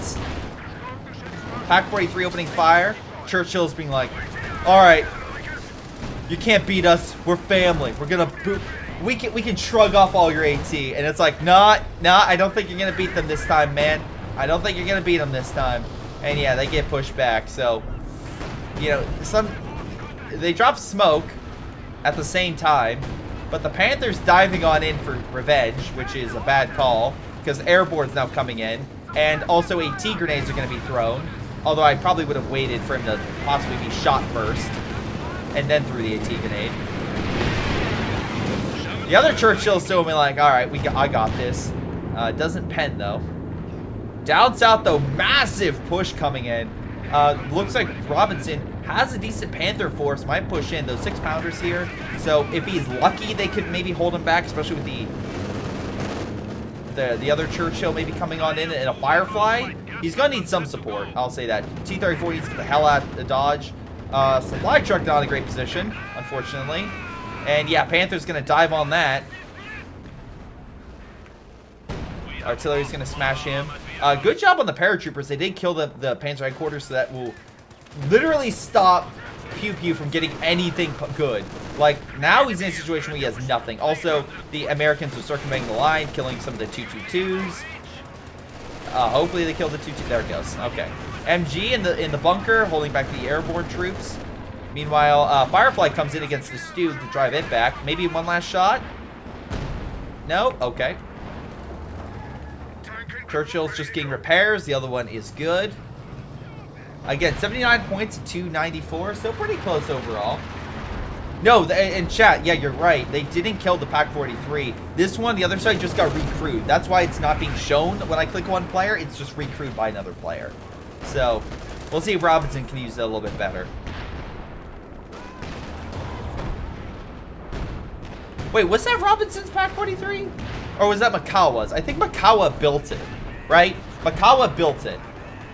Pack 43 opening fire. Churchill's being like, alright, you can't beat us. We're family. We're gonna boot. We can shrug off all your AT. And it's like, nah, I don't think you're gonna beat them this time, man. I don't think you're gonna beat them this time. And yeah, they get pushed back. So, you know, they drop smoke at the same time, but the Panthers diving on in for revenge, which is a bad call because Airborne's now coming in, and also AT grenades are going to be thrown. Although I probably would have waited for him to possibly be shot first, and then threw the AT grenade. The other Churchill's still be like, all right, I got this. Doesn't pen though. Down south though, massive push coming in. Looks like Robinson has a decent Panther force, might push in those 6-pounders here. So if he's lucky, they could maybe hold him back, especially with the other Churchill maybe coming on in a Firefly. He's gonna need some support, I'll say that. T-34 needs to get the hell out of Dodge. Supply truck not in a great position, unfortunately. And yeah, Panther's gonna dive on that. Artillery's gonna smash him. Good job on the paratroopers. They did kill the Panzer headquarters, so that will literally stop Pew Pew from getting anything good. Like, now he's in a situation where he has nothing. Also, the Americans are circumventing the line, killing some of the 222s. Hopefully they kill the 22. There it goes. Okay. MG in the bunker, holding back the airborne troops. Meanwhile, Firefly comes in against the Stug to drive it back. Maybe one last shot? No? Okay. Churchill's just getting repairs. The other one is good. Again, 79 points to 294. So pretty close overall. No, in chat, yeah, you're right. They didn't kill the Pak-43. This one, the other side, just got recruited. That's why it's not being shown when I click one player. It's just recruited by another player. So, we'll see if Robinson can use it a little bit better. Wait, was that Robinson's Pak-43? Or was that Makawa's? I think Makawa built it, right? Makawa built it.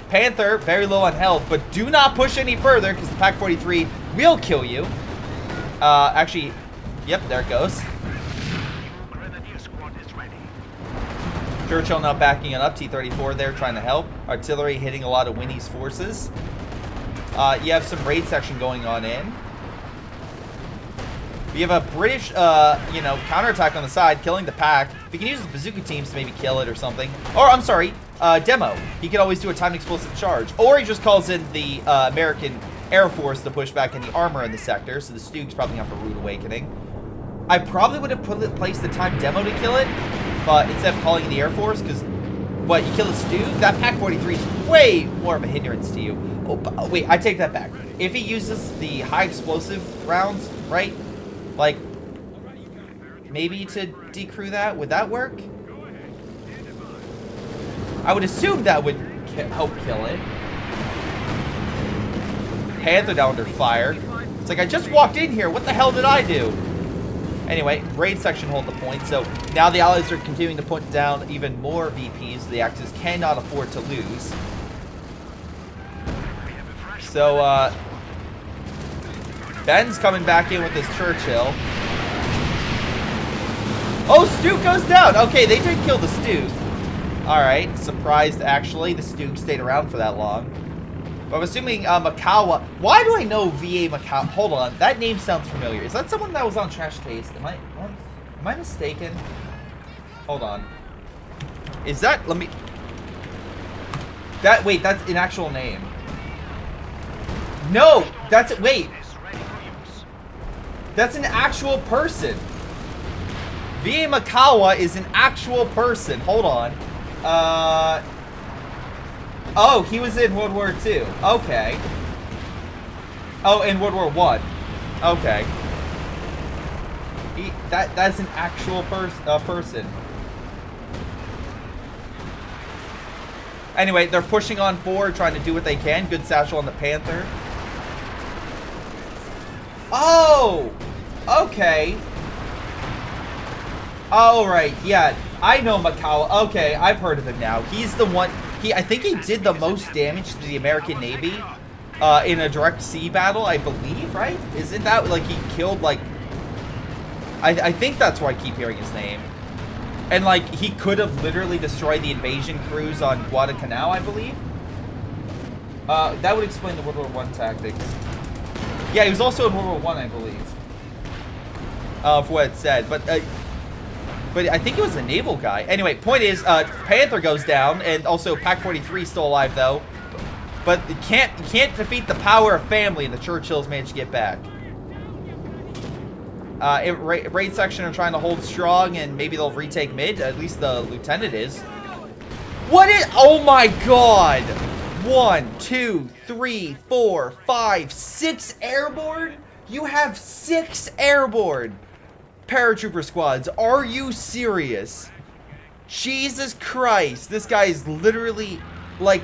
Panther, very low on health, but do not push any further because the Pak-43 will kill you. Actually, yep, there it goes. Churchill now backing it up. T-34 there trying to help. Artillery hitting a lot of Winnie's forces. You have some raid section going on in. We have a British, counterattack on the side, killing the pack. If he can use the bazooka teams to maybe kill it or something. Or, I'm sorry, demo. He could always do a timed explosive charge. Or he just calls in the American Air Force to push back any armor in the sector. So the Stug's probably not for Rude Awakening. I probably would have placed the timed demo to kill it. But instead of calling in the Air Force, because, what, you kill the Stug? That Pak-43 is way more of a hindrance to you. Oh, wait, I take that back. If he uses the high explosive rounds, right? Like, maybe to decrew that? Would that work? I would assume that would help kill it. Panther down under fire. It's like, I just walked in here. What the hell did I do? Anyway, raid section hold the point. So now the Allies are continuing to put down even more VPs. The Axis cannot afford to lose. So, Ben's coming back in with his Churchill. Oh, Stug goes down. Okay, they did kill the Stug. Alright, surprised actually. The Stug stayed around for that long. But I'm assuming Makawa. Why do I know VA Makawa? Hold on, that name sounds familiar. Is that someone that was on Trash Taste? Am I mistaken? Hold on. Is that? Let me. Wait, that's an actual name. No, that's it. Wait. That's an actual person. VA Makawa is an actual person. Hold on. Oh, he was in World War II. Okay. Oh, in World War I. Okay. That's an actual person. Anyway, they're pushing on forward, trying to do what they can. Good satchel on the Panther. Oh! Okay. Oh, right. Yeah, I know Makawa. Okay, I've heard of him now. He's the one... I think he did the most damage to the American Navy in a direct sea battle, I believe, right? Isn't that, like, he killed, like... I think that's where I keep hearing his name. And, like, he could have literally destroyed the invasion crews on Guadalcanal, I believe. That would explain the World War I tactics. Yeah, he was also in World War I believe. For what it said. But I think it was a naval guy. Anyway, point is, Panther goes down, and also Pak-43 still alive, though. But you can't defeat the power of family, and the Churchills managed to get back. Raid section are trying to hold strong, and maybe they'll retake mid. At least the lieutenant is. What is... Oh my god! 1, 2, 3, 4, 5, 6 airborne? You have 6 airborne paratrooper squads. Are you serious? Jesus Christ. This guy is literally, like...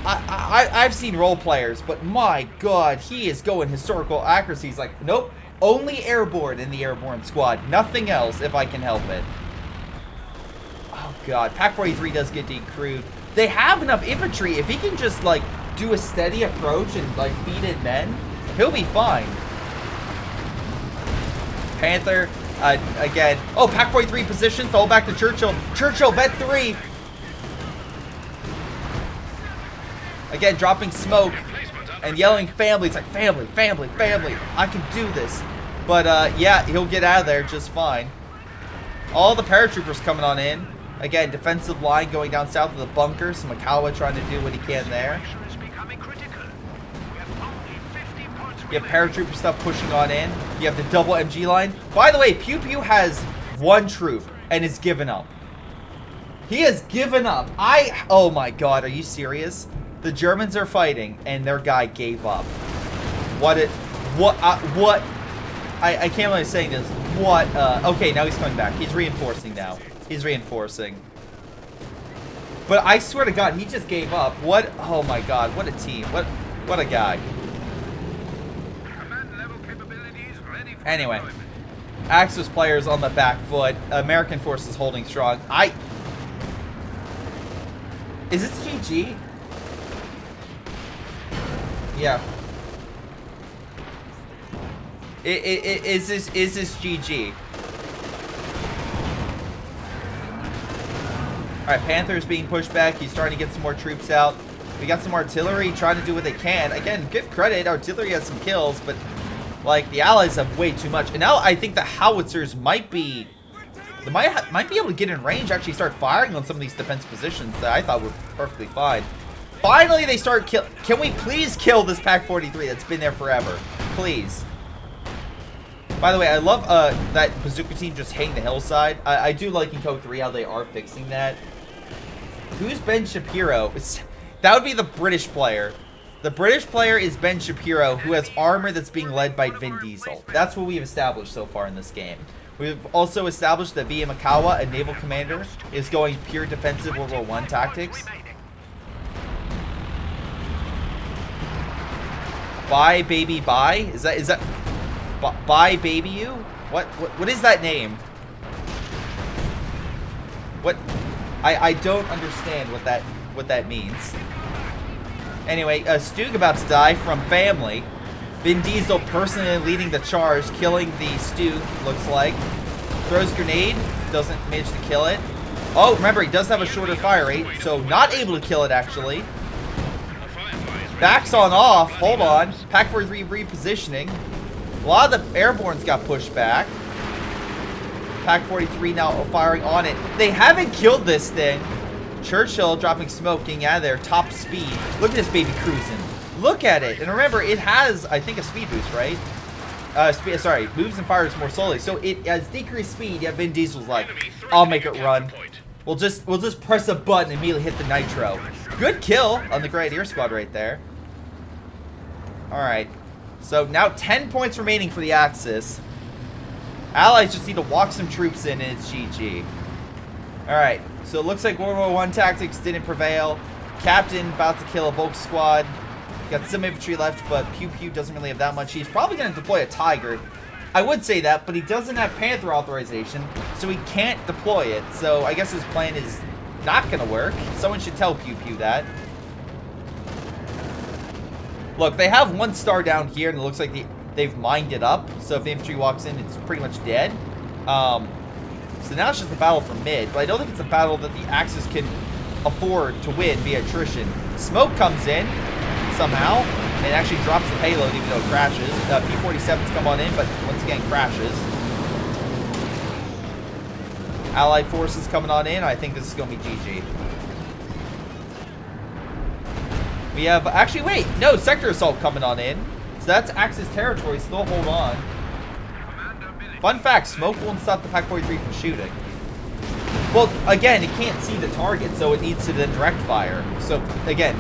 I've seen role players, but my god, he is going historical accuracy. He's like, nope, only airborne in the airborne squad. Nothing else if I can help it. Oh god, Pak-43 does get decrewed. They have enough infantry. If he can just, like, do a steady approach and like feed in men, he'll be fine. Panther, again. Oh, Pack 43 position, fall back to Churchill. Churchill, vet 3. Again, dropping smoke and yelling family. It's like, family, family, family. I can do this. But, yeah, he'll get out of there just fine. All the paratroopers coming on in. Again, defensive line going down south of the bunker. So Makawa trying to do what he can there. You have paratrooper stuff pushing on in. You have the double MG line. By the way, Pew Pew has one troop and has given up. He has given up. Oh my god, are you serious? The Germans are fighting and their guy gave up. I can't believe I'm saying this. Okay, now he's coming back. He's reinforcing now. He's reinforcing. But I swear to god, he just gave up. Oh my god, what a team. What a guy. Anyway, Axis players on the back foot. American forces holding strong. Is this GG? Yeah. Is this GG? Alright, Panther's being pushed back. He's starting to get some more troops out. We got some artillery trying to do what they can. Again, give credit. Artillery has some kills, but like the Allies have way too much. And now I think the howitzers might be able to get in range, actually start firing on some of these defense positions that I thought were perfectly fine. Finally, they start kill. Can we please kill this Pack 43 that's been there forever? Please. By the way, I love that bazooka team just hitting the hillside. I do like in Code 3 how they are fixing that. Who's Ben Shapiro? That would be the British player. The British player is Ben Shapiro, who has armor that's being led by Vin Diesel. That's what we've established so far in this game. We've also established that Via Makawa, a naval commander, is going pure defensive World War I tactics. Bye, baby, bye? Is that bye, baby you? What is that name? What? I don't understand what that means. Anyway, Stug about to die from family. Vin Diesel personally leading the charge, killing the Stug, looks like. Throws grenade, doesn't manage to kill it. Oh, remember, he does have a shorter fire rate, so not able to kill it, actually. Backs on off, hold on. Pack 43 repositioning. A lot of the airborne's got pushed back. Pack 43 now firing on it. They haven't killed this thing. Churchill dropping smoke, getting out of there, top speed. Look at this baby cruising. Look at it. And remember, it has, I think, a speed boost, right? Sorry, moves and fires more slowly. So it has decreased speed. Yeah, Vin Diesel's like, I'll make it run. We'll just press a button and immediately hit the nitro. Good kill on the Grenadier squad right there. Alright. So now 10 points remaining for the Axis. Allies just need to walk some troops in and it's GG. Alright. So it looks like World War I tactics didn't prevail. Captain about to kill a Volk squad. Got some infantry left, but Pew Pew doesn't really have that much. He's probably going to deploy a Tiger. I would say that, but he doesn't have Panther authorization, so he can't deploy it. So I guess his plan is not going to work. Someone should tell Pew Pew that. Look, they have one star down here, and it looks like they've mined it up. So if the infantry walks in, it's pretty much dead. So now it's just a battle for mid, but I don't think it's a battle that the Axis can afford to win via attrition. Smoke comes in somehow and actually drops the payload even though it crashes. P-47s come on in, but once again crashes. Allied forces coming on in. I think this is going to be GG. We have, actually wait, no, sector assault coming on in. So that's Axis territory, so they'll hold on. Fun fact, smoke won't stop the Pack 43 from shooting. Well, again, it can't see the target, so it needs to then direct fire. So, again,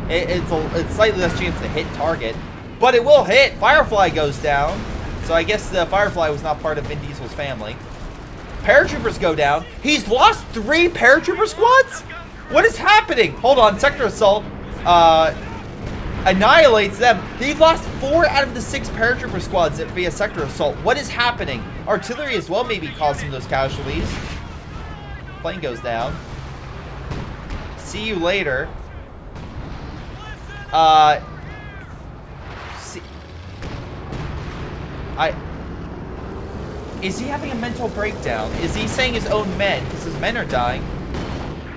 it's slightly less chance to hit target. But it will hit. Firefly goes down. So I guess the Firefly was not part of Vin Diesel's family. Paratroopers go down. He's lost 3 paratrooper squads? What is happening? Hold on, sector assault. Annihilates them. They've lost 4 out of the 6 paratrooper squads via sector assault. What is happening? Artillery as well maybe caused some of those casualties. Plane goes down. See you later. See, is he having a mental breakdown? Is he saying his own men? Because his men are dying.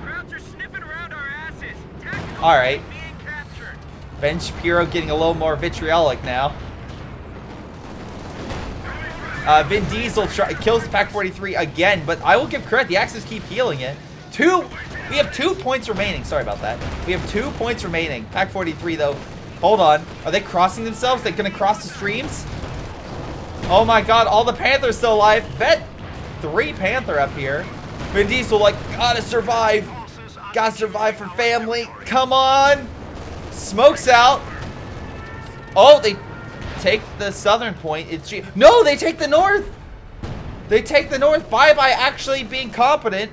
Crowds are sniffing around our asses. Tactical All right. being captured. Ben Shapiro getting a little more vitriolic now. Vin Diesel kills the Pac-43 again, but I will give credit. The Axis keep healing it. We have 2 points remaining. Sorry about that. We have 2 points remaining. Pac-43, though. Hold on. Are they crossing themselves? They're going to cross the streams? Oh, my God. All the Panthers still alive. Bet 3 Panther up here. Vin Diesel, like, gotta survive. Gotta survive for family. Come on. Smoke's out. Oh, they take the southern point. No, they take the north. They take the north by actually being competent.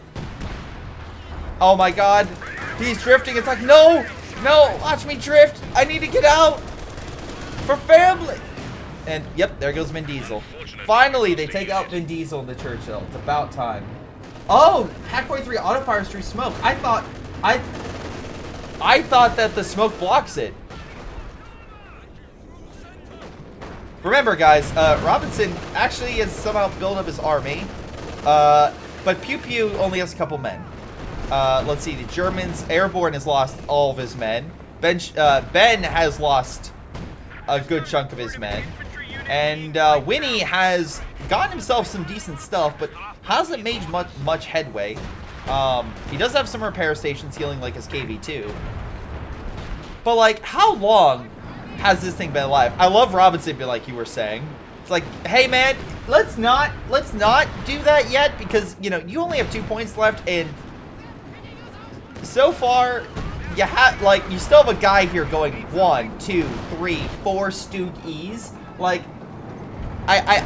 Oh my God. He's drifting. It's like, no, watch me drift. I need to get out for family. And yep, there goes Vin Diesel. Finally, they take out Vin Diesel in the Churchill. It's about time. Oh, Pac-43 auto fires through smoke. I thought that the smoke blocks it. Remember, guys, Robinson actually has somehow built up his army, but Pew Pew only has a couple men. Let's see, the Germans, Airborne has lost all of his men. Ben has lost a good chunk of his men. And Winnie has gotten himself some decent stuff, but hasn't made much headway. He does have some repair stations healing like his KV-2. But, like, how long has this thing been alive? I love Robinson, like you were saying. It's like, hey man, let's not do that yet, because you know you only have 2 points left, and so far you still have a guy here going 1, 2, 3, 4 Stug E's. Like, I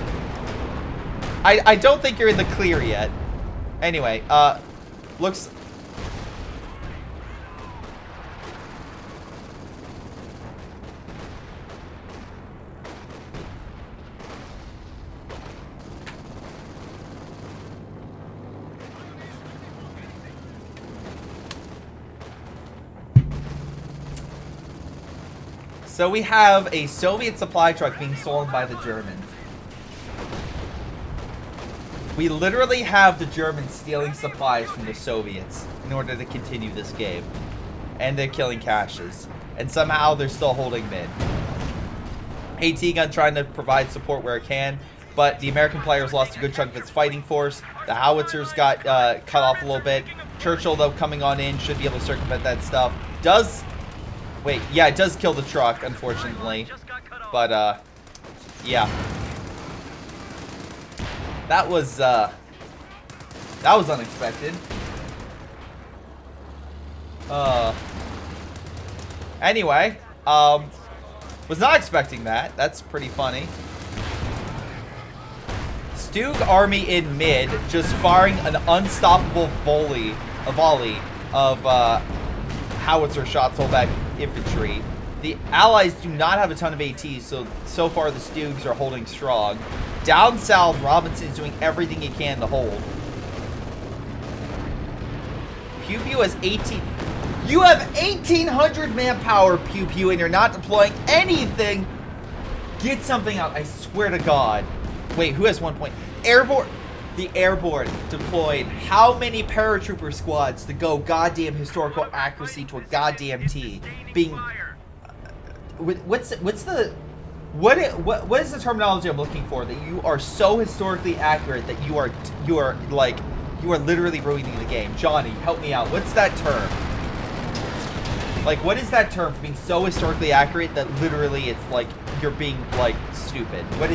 don't think you're in the clear yet. Anyway, looks. So we have a Soviet supply truck being stolen by the Germans. We literally have the Germans stealing supplies from the Soviets in order to continue this game. And they're killing caches. And somehow they're still holding mid. AT gun trying to provide support where it can, but the American players lost a good chunk of its fighting force. The howitzers got cut off a little bit. Churchill, though, coming on in, should be able to circumvent that stuff. Wait, yeah, it does kill the truck, unfortunately. But, yeah. That was unexpected. Anyway, was not expecting that. That's pretty funny. Stug army in mid, just firing an unstoppable volley of, howitzer shots all back infantry. The Allies do not have a ton of ATs, so far the Stugs are holding strong. Down south, Robinson is doing everything he can to hold. Pew Pew has 18. You have 1,800 manpower, Pew Pew, and you're not deploying anything. Get something out, I swear to God. Wait, who has 1 point? Airborne. The Airborne deployed how many paratrooper squads to go goddamn historical accuracy to a goddamn T? Being, what is the terminology I'm looking for? That you are so historically accurate that you are literally ruining the game. Johnny, help me out. What's that term? Like, what is that term for being so historically accurate that literally it's like you're being like stupid? What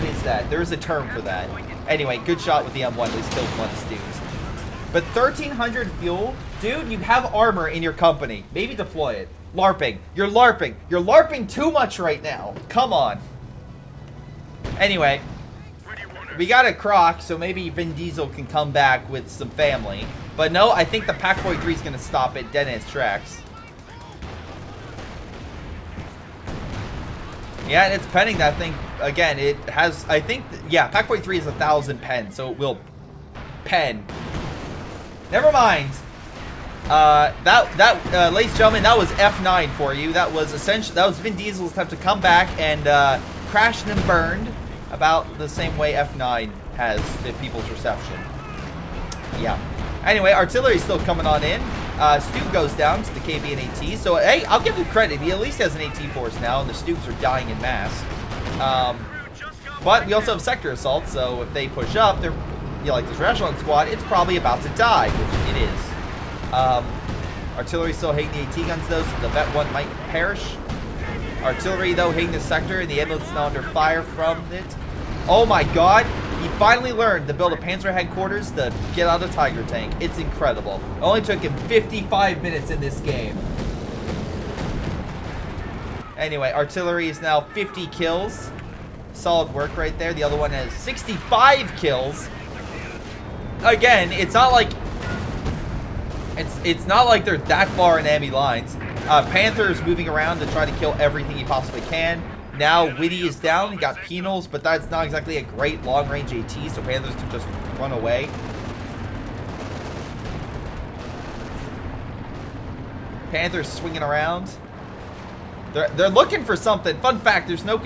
is that? There's a term for that. Anyway, good shot with the M1. At least killed one of the Stugs. But 1,300 fuel, dude. You have armor in your company. Maybe deploy it. LARPing. You're LARPing. You're LARPing too much right now. Come on. Anyway, we got a Croc, so maybe Vin Diesel can come back with some family. But no, I think the Pac-43 is gonna stop it dead in its tracks. Yeah, and it's penning that thing. Again, it has, I think, yeah, Pac-43 is 1,000 pen, so it will pen. Never mind. ladies and gentlemen, that was F9 for you. That was Vin Diesel's attempt to come back and crashed and burned about the same way F9 has to people's reception. Yeah. Anyway, artillery's still coming on in. Stu goes down to the KB and AT. So, hey, I'll give him credit. He at least has an AT force now, and the Stugs are dying in mass. But we also have sector assault, so if they push up, they're like this restaurant squad, it's probably about to die, which it is. Artillery still hating the AT guns, though, so the Vet 1 might perish. Artillery, though, hating the sector, and the ambulance is now under fire from it. Oh my god, he finally learned to build a Panzer headquarters to get out of Tiger tank. It's incredible. It only took him 55 minutes in this game. Anyway, artillery is now 50 kills. Solid work right there. The other one has 65 kills. Again, it's not like they're that far in enemy lines. Panther is moving around to try to kill everything he possibly can. Now Witty is down. He got penals, but that's not exactly a great long-range AT, so Panthers can just run away. Panthers swinging around. They're looking for something. Fun fact: there's no.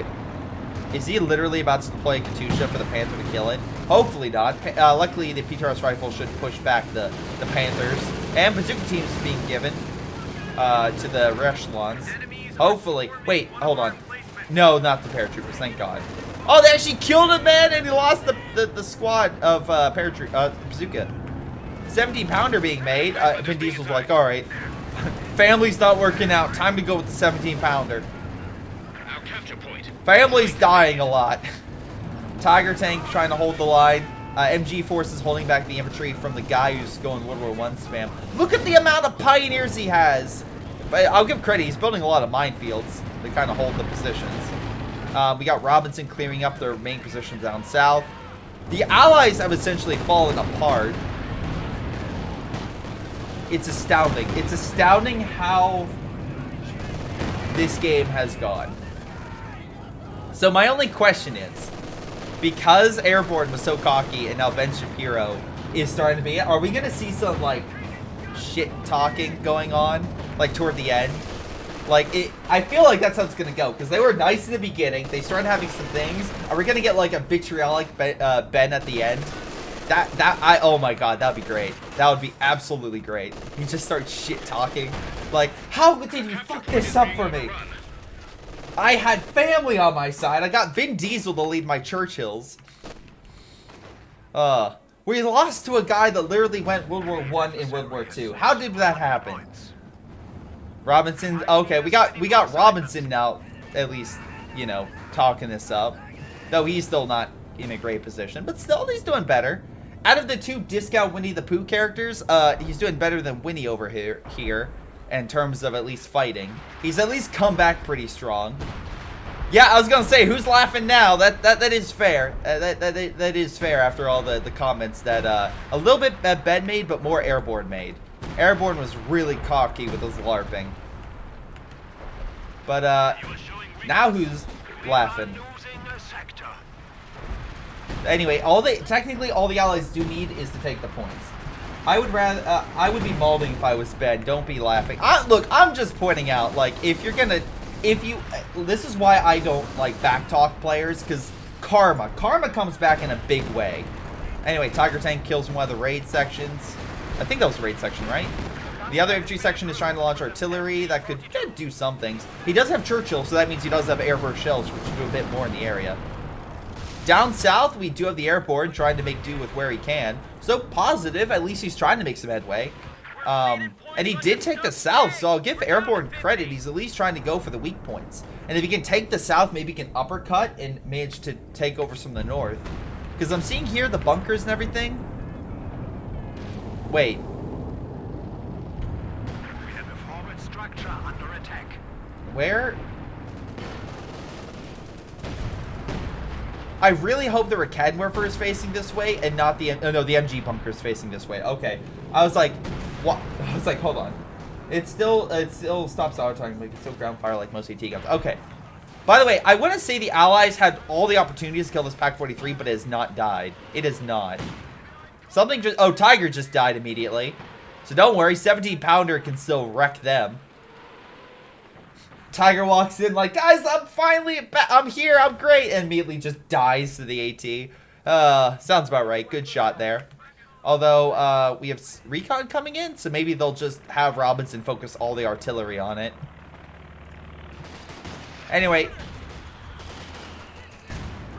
Is he literally about to deploy a Katusha for the Panther to kill it? Hopefully not. Luckily, the PTRS rifle should push back the Panthers. And bazooka teams being given to the echelons. Hopefully. Wait, hold on. No, not the paratroopers. Thank God. Oh, they actually killed a man, and he lost the squad of bazooka. 17-pounder being made. Vin Diesel's like, all right, family's not working out. Time to go with the 17-pounder. Family's dying a lot. Tiger tank trying to hold the line. MG forces holding back the infantry from the guy who's going World War I spam. Look at the amount of pioneers he has. But I'll give credit. He's building a lot of minefields to kind of hold the positions. We got Robinson clearing up their main positions down south. The Allies have essentially fallen apart. It's astounding. It's astounding how this game has gone. So my only question is, because Airborne was so cocky and now Ben Shapiro is starting to be, are we going to see some, like, shit talking going on, like, toward the end? Like, I feel like that's how it's going to go, because they were nice in the beginning, they started having some things. Are we going to get, like, a vitriolic Ben at the end? Oh my god, that would be great. That would be absolutely great. He just starts shit talking. Like, how did you fuck this up for me? I had family on my side. I got Vin Diesel to lead my Churchills. We lost to a guy that literally went World War I and World War II. How did that happen? Robinson. Okay, we got Robinson now, at least, you know, talking this up. Though he's still not in a great position, but still he's doing better. Out of the two discount Winnie the Pooh characters, he's doing better than Winnie over here in terms of at least fighting. He's at least come back pretty strong. Yeah, I was gonna say, who's laughing now? That is fair. That is fair after all the comments that a little bit Ben made, but more Airborne made. Airborne was really cocky with his LARPing. But now who's laughing? Anyway, technically all the Allies do need is to take the points. I would be mauling if I was Ben. Don't be laughing. Look, I'm just pointing out, like, this is why I don't, like, backtalk players, because karma comes back in a big way. Anyway, Tiger Tank kills one of the raid sections. I think that was the raid section, right? The other infantry section is trying to launch artillery. That could do some things. He does have Churchill, so that means he does have airburst shells, which should do a bit more in the area. Down south, we do have the Airborne trying to make do with where he can. So positive, at least he's trying to make some headway. And he did take the south, so I'll give Airborne credit. He's at least trying to go for the weak points. And if he can take the south, maybe he can uppercut and manage to take over some of the north. Because I'm seeing here the bunkers and everything. Wait. We have a forward structure under attack. Where? I really hope the Rakadmorpher is facing this way and not the no, the MG bunker is facing this way. Okay. I was like, what? I was like, hold on. It still stops auto-targeting, but it's still ground fire like most AT guns. Okay. By the way, I want to say the Allies had all the opportunities to kill this Pak-43, but it has not died. It has not. Something just... Oh, Tiger just died immediately. So don't worry, 17-pounder can still wreck them. Tiger walks in like, guys, I'm here, I'm great, and immediately just dies to the AT. Sounds about right. Good shot there. Although, we have recon coming in, so maybe they'll just have Robinson focus all the artillery on it. Anyway,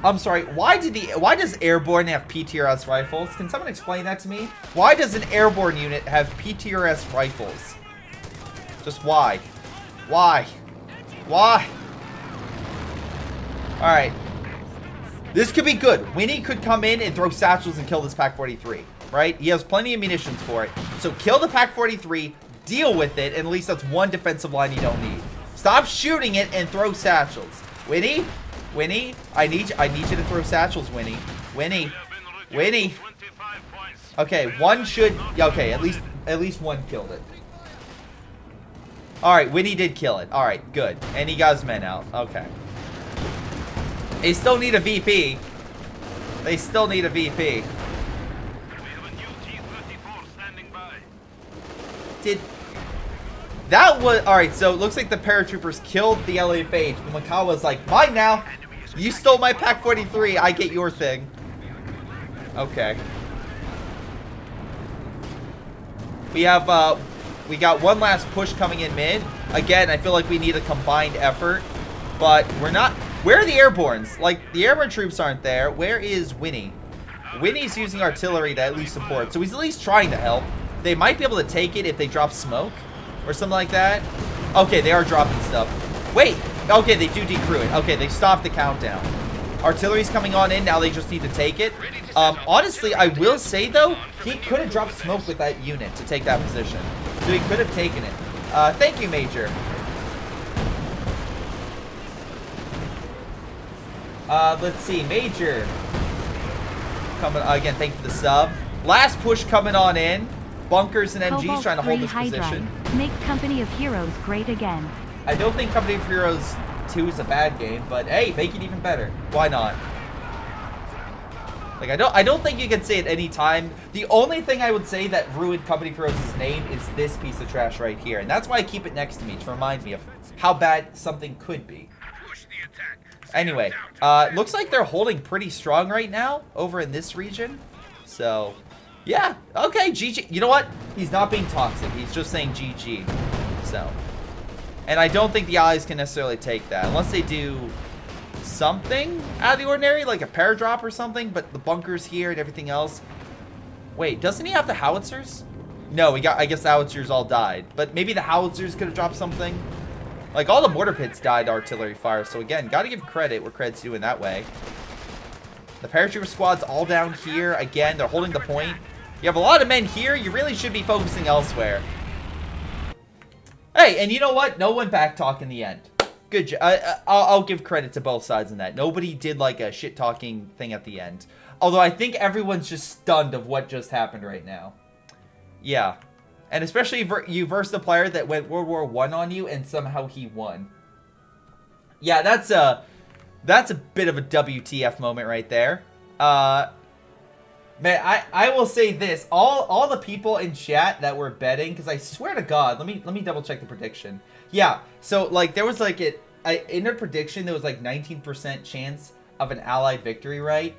I'm sorry, why does Airborne have PTRS rifles? Can someone explain that to me? Why does an Airborne unit have PTRS rifles? Just why? Why? Why? Alright. This could be good. Winnie could come in and throw satchels and kill this Pak-43, right? He has plenty of munitions for it. So kill the Pak-43, deal with it, and at least that's one defensive line you don't need. Stop shooting it and throw satchels. Winnie? Winnie? I need you to throw satchels, Winnie. Winnie? Winnie? Okay, one should... Okay, at least one killed it. Alright, Winnie did kill it. Alright, good. And he got his men out. Okay. They still need a VP. They still need a VP. That was... Alright, so it looks like the paratroopers killed the LFH. But Makawa's like, mine now. You stole my Pak-43. I get your thing. Okay. We have, we got one last push coming in mid. Again, I feel like we need a combined effort. But we're not... Where are the airbornes? Like, the airborne troops aren't there. Where is Winnie? Winnie's using artillery to at least support. So he's at least trying to help. They might be able to take it if they drop smoke. Or something like that. Okay, they are dropping stuff. Wait. Okay, they do decrew it. Okay, they stopped the countdown. Artillery's coming on in. Now they just need to take it. Honestly, I will say, though, he could have dropped smoke with that unit to take that position. So he could have taken it. Thank you, Major. Let's see. Major. Coming again, thank you for the sub. Last push coming on in. Bunkers and MGs Cobalt trying to hold 3 this high position. drive. Make Company of Heroes great again. I don't think Company of Heroes 2 is a bad game, but hey, make it even better. Why not? Like, I don't think you can say at any time. The only thing I would say that ruined Company of Heroes' name is this piece of trash right here. And that's why I keep it next to me, to remind me of how bad something could be. Anyway, looks like they're holding pretty strong right now over in this region. So, yeah. Okay, GG. You know what? He's not being toxic. He's just saying GG. So, and I don't think the allies can necessarily take that. Unless they do something out of the ordinary, like a paradrop or something. But the bunkers here and everything else. Wait, doesn't he have the howitzers? No, I guess the howitzers all died. But maybe the howitzers could have dropped something. Like, all the mortar pits died to artillery fire. So, again, got to give credit where credit's due in that way. The paratrooper squad's all down here. Again, they're holding the point. You have a lot of men here. You really should be focusing elsewhere. Hey, and you know what? No one backtalk in the end. Good job. I'll give credit to both sides in that. Nobody did, like, a shit-talking thing at the end. Although I think everyone's just stunned of what just happened right now. Yeah. And especially you versed a player that went World War I on you and somehow he won. Yeah, that's a bit of a WTF moment right there. Man, I will say this. All the people in chat that were betting, because I swear to God, let me double check the prediction. Yeah, so like there was like in their prediction there was like 19% chance of an Allied victory, right?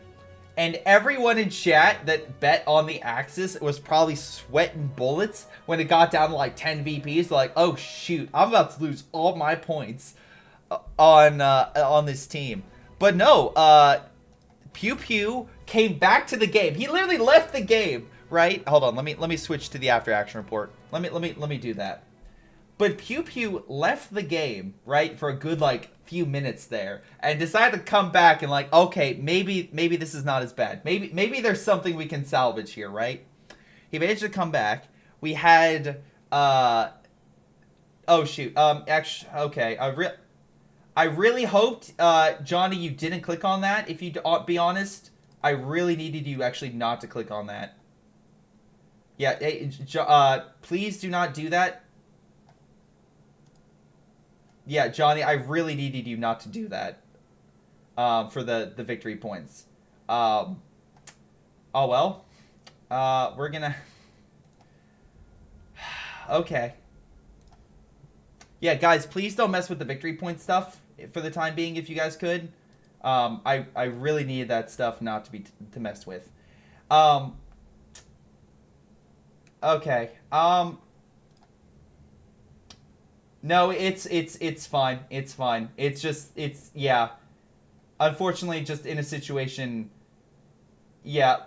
And everyone in chat that bet on the Axis was probably sweating bullets when it got down to like 10 VPs. Like, oh shoot, I'm about to lose all my points on this team. But no, Pew Pew came back to the game. He literally left the game, right? Hold on, let me switch to the after action report. Let me do that. But Pew Pew left the game, right, for a good, like, few minutes there, and decided to come back and, like, okay, maybe this is not as bad. Maybe there's something we can salvage here, right? He managed to come back. We had, oh, shoot, actually, okay, I really hoped, Johnny, you didn't click on that, if you be honest. I really needed you actually not to click on that. Yeah, hey, please do not do that. Yeah, Johnny, I really needed you not to do that for the victory points. Oh, well. We're gonna... Okay. Yeah, guys, please don't mess with the victory point stuff for the time being if you guys could. I really need that stuff not to be to mess with. Okay. No, it's fine. It's fine. It's just yeah. Unfortunately, just in a situation. Yeah.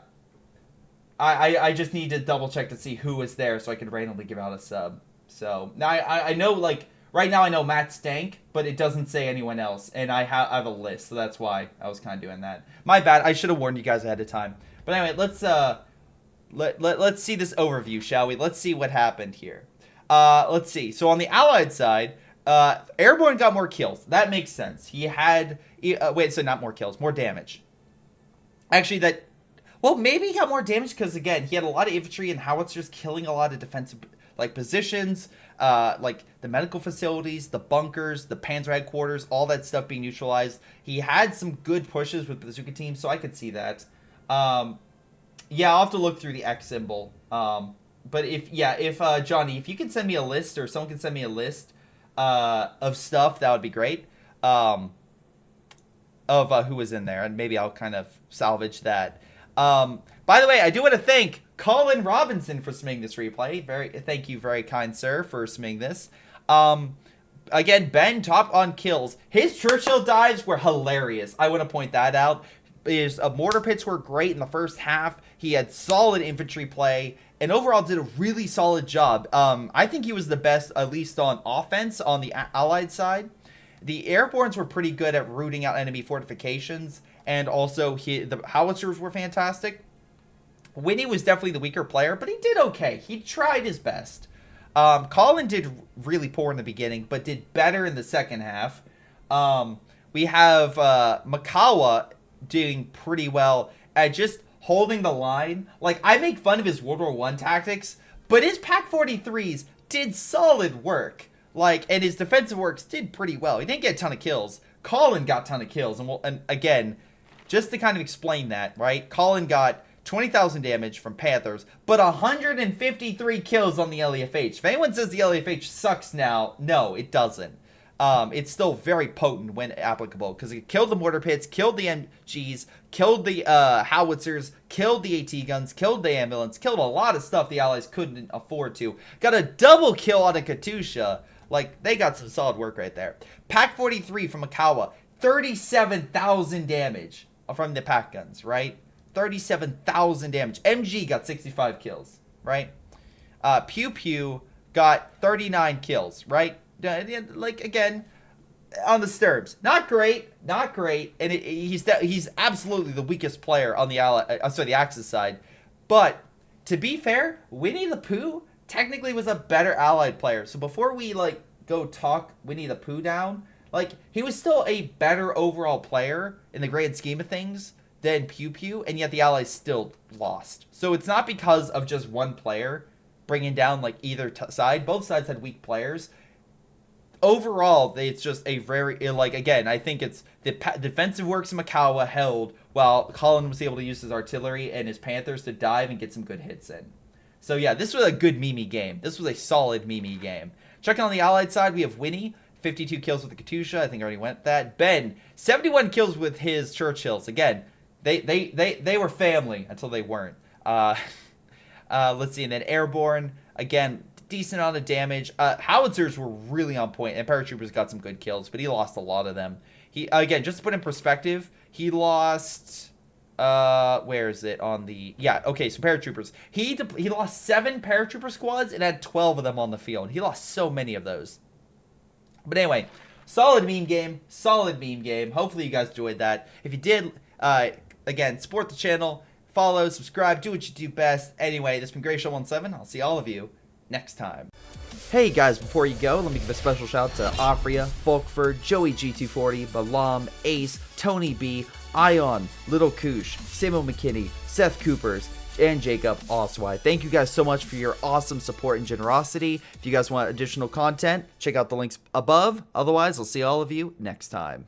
I just need to double check to see who is there so I can randomly give out a sub. So now I know, like, right now I know Matt Stank, but it doesn't say anyone else, and I have a list, so that's why I was kind of doing that. My bad. I should have warned you guys ahead of time. But anyway, let's see this overview, shall we? Let's see what happened here. Let's see. So on the Allied side, Airborne got more kills. That makes sense. He had wait, so not more kills, more damage. Actually, that. Well, maybe he got more damage because, again, he had a lot of infantry and howitzers killing a lot of defensive, like, positions, like the medical facilities, the bunkers, the Panzer headquarters, all that stuff being neutralized. He had some good pushes with the bazooka team, so I could see that. Yeah, I'll have to look through the X symbol. But if Johnny, if you can send me a list, or someone can send me a list of stuff, that would be great. Of who was in there, and maybe I'll kind of salvage that. By the way, I do want to thank Colin Robinson for submitting this replay. Thank you, very kind sir, for submitting this. Again, Ben, top on kills. His Churchill dives were hilarious. I want to point that out. His mortar pits were great in the first half. He had solid infantry play, and overall did a really solid job. I think he was the best, at least on offense, on the Allied side. The Airbornes were pretty good at rooting out enemy fortifications, and also the howitzers were fantastic. Winnie was definitely the weaker player, but he did okay. He tried his best. Colin did really poor in the beginning, but did better in the second half. We have Makawa doing pretty well at just holding the line. Like, I make fun of his World War I tactics, but his Pak-43s did solid work. Like, and his defensive works did pretty well. He didn't get a ton of kills. Colin got a ton of kills, and again, just to kind of explain that, right? Colin got 20,000 damage from Panthers, but 153 kills on the LEFH. If anyone says the LEFH sucks now, no, it doesn't. It's still very potent when applicable, because it killed the mortar pits, killed the MGs, killed the howitzers, killed the AT guns, killed the ambulance, killed a lot of stuff the Allies couldn't afford to. Got a double kill on a Katusha. Like, they got some solid work right there. Pak-43 from Makawa, 37,000 damage from the Pak guns, right? 37,000 damage. MG got 65 kills, right? Pew Pew got 39 kills, right? Like, again, on the Sturbs. Not great, not great. And he's absolutely the weakest player on the the Axis side. But, to be fair, Winnie the Pooh technically was a better Allied player. So before we, like, go talk Winnie the Pooh down, like, he was still a better overall player in the grand scheme of things than Pew Pew, and yet the Allies still lost. So it's not because of just one player bringing down, like, either side. Both sides had weak players. Overall, it's just a very, like, again, I think it's the defensive works in Makawa held while Colin was able to use his artillery and his Panthers to dive and get some good hits in. So yeah, this was a good Mimi game. This was a solid Mimi game. Checking on the Allied side, we have Winnie, 52 kills with the Katusha. I think I already went that. Ben, 71 kills with his Churchills. Again, they were family until they weren't. Let's see, and then Airborne, again, decent amount of damage. Howitzers were really on point, and Paratroopers got some good kills, but he lost a lot of them. He, again, just to put in perspective, he lost... where is it on the... Yeah, okay, so Paratroopers. He lost 7 Paratrooper squads and had 12 of them on the field. He lost so many of those. But anyway, solid meme game. Solid meme game. Hopefully you guys enjoyed that. If you did, again, support the channel. Follow, subscribe, do what you do best. Anyway, this has been Greyshot17. I'll see all of you next time. Hey guys, before you go, let me give a special shout out to Aphyria, Folkvard, Joey G240, Balam, Ace, Tony B, Ion, Little Koosh, Samuel McKinney, Seth Coopers, and Jacob Oswald. Thank you guys so much for your awesome support and generosity. If you guys want additional content, check out the links above. Otherwise, I'll see all of you next time.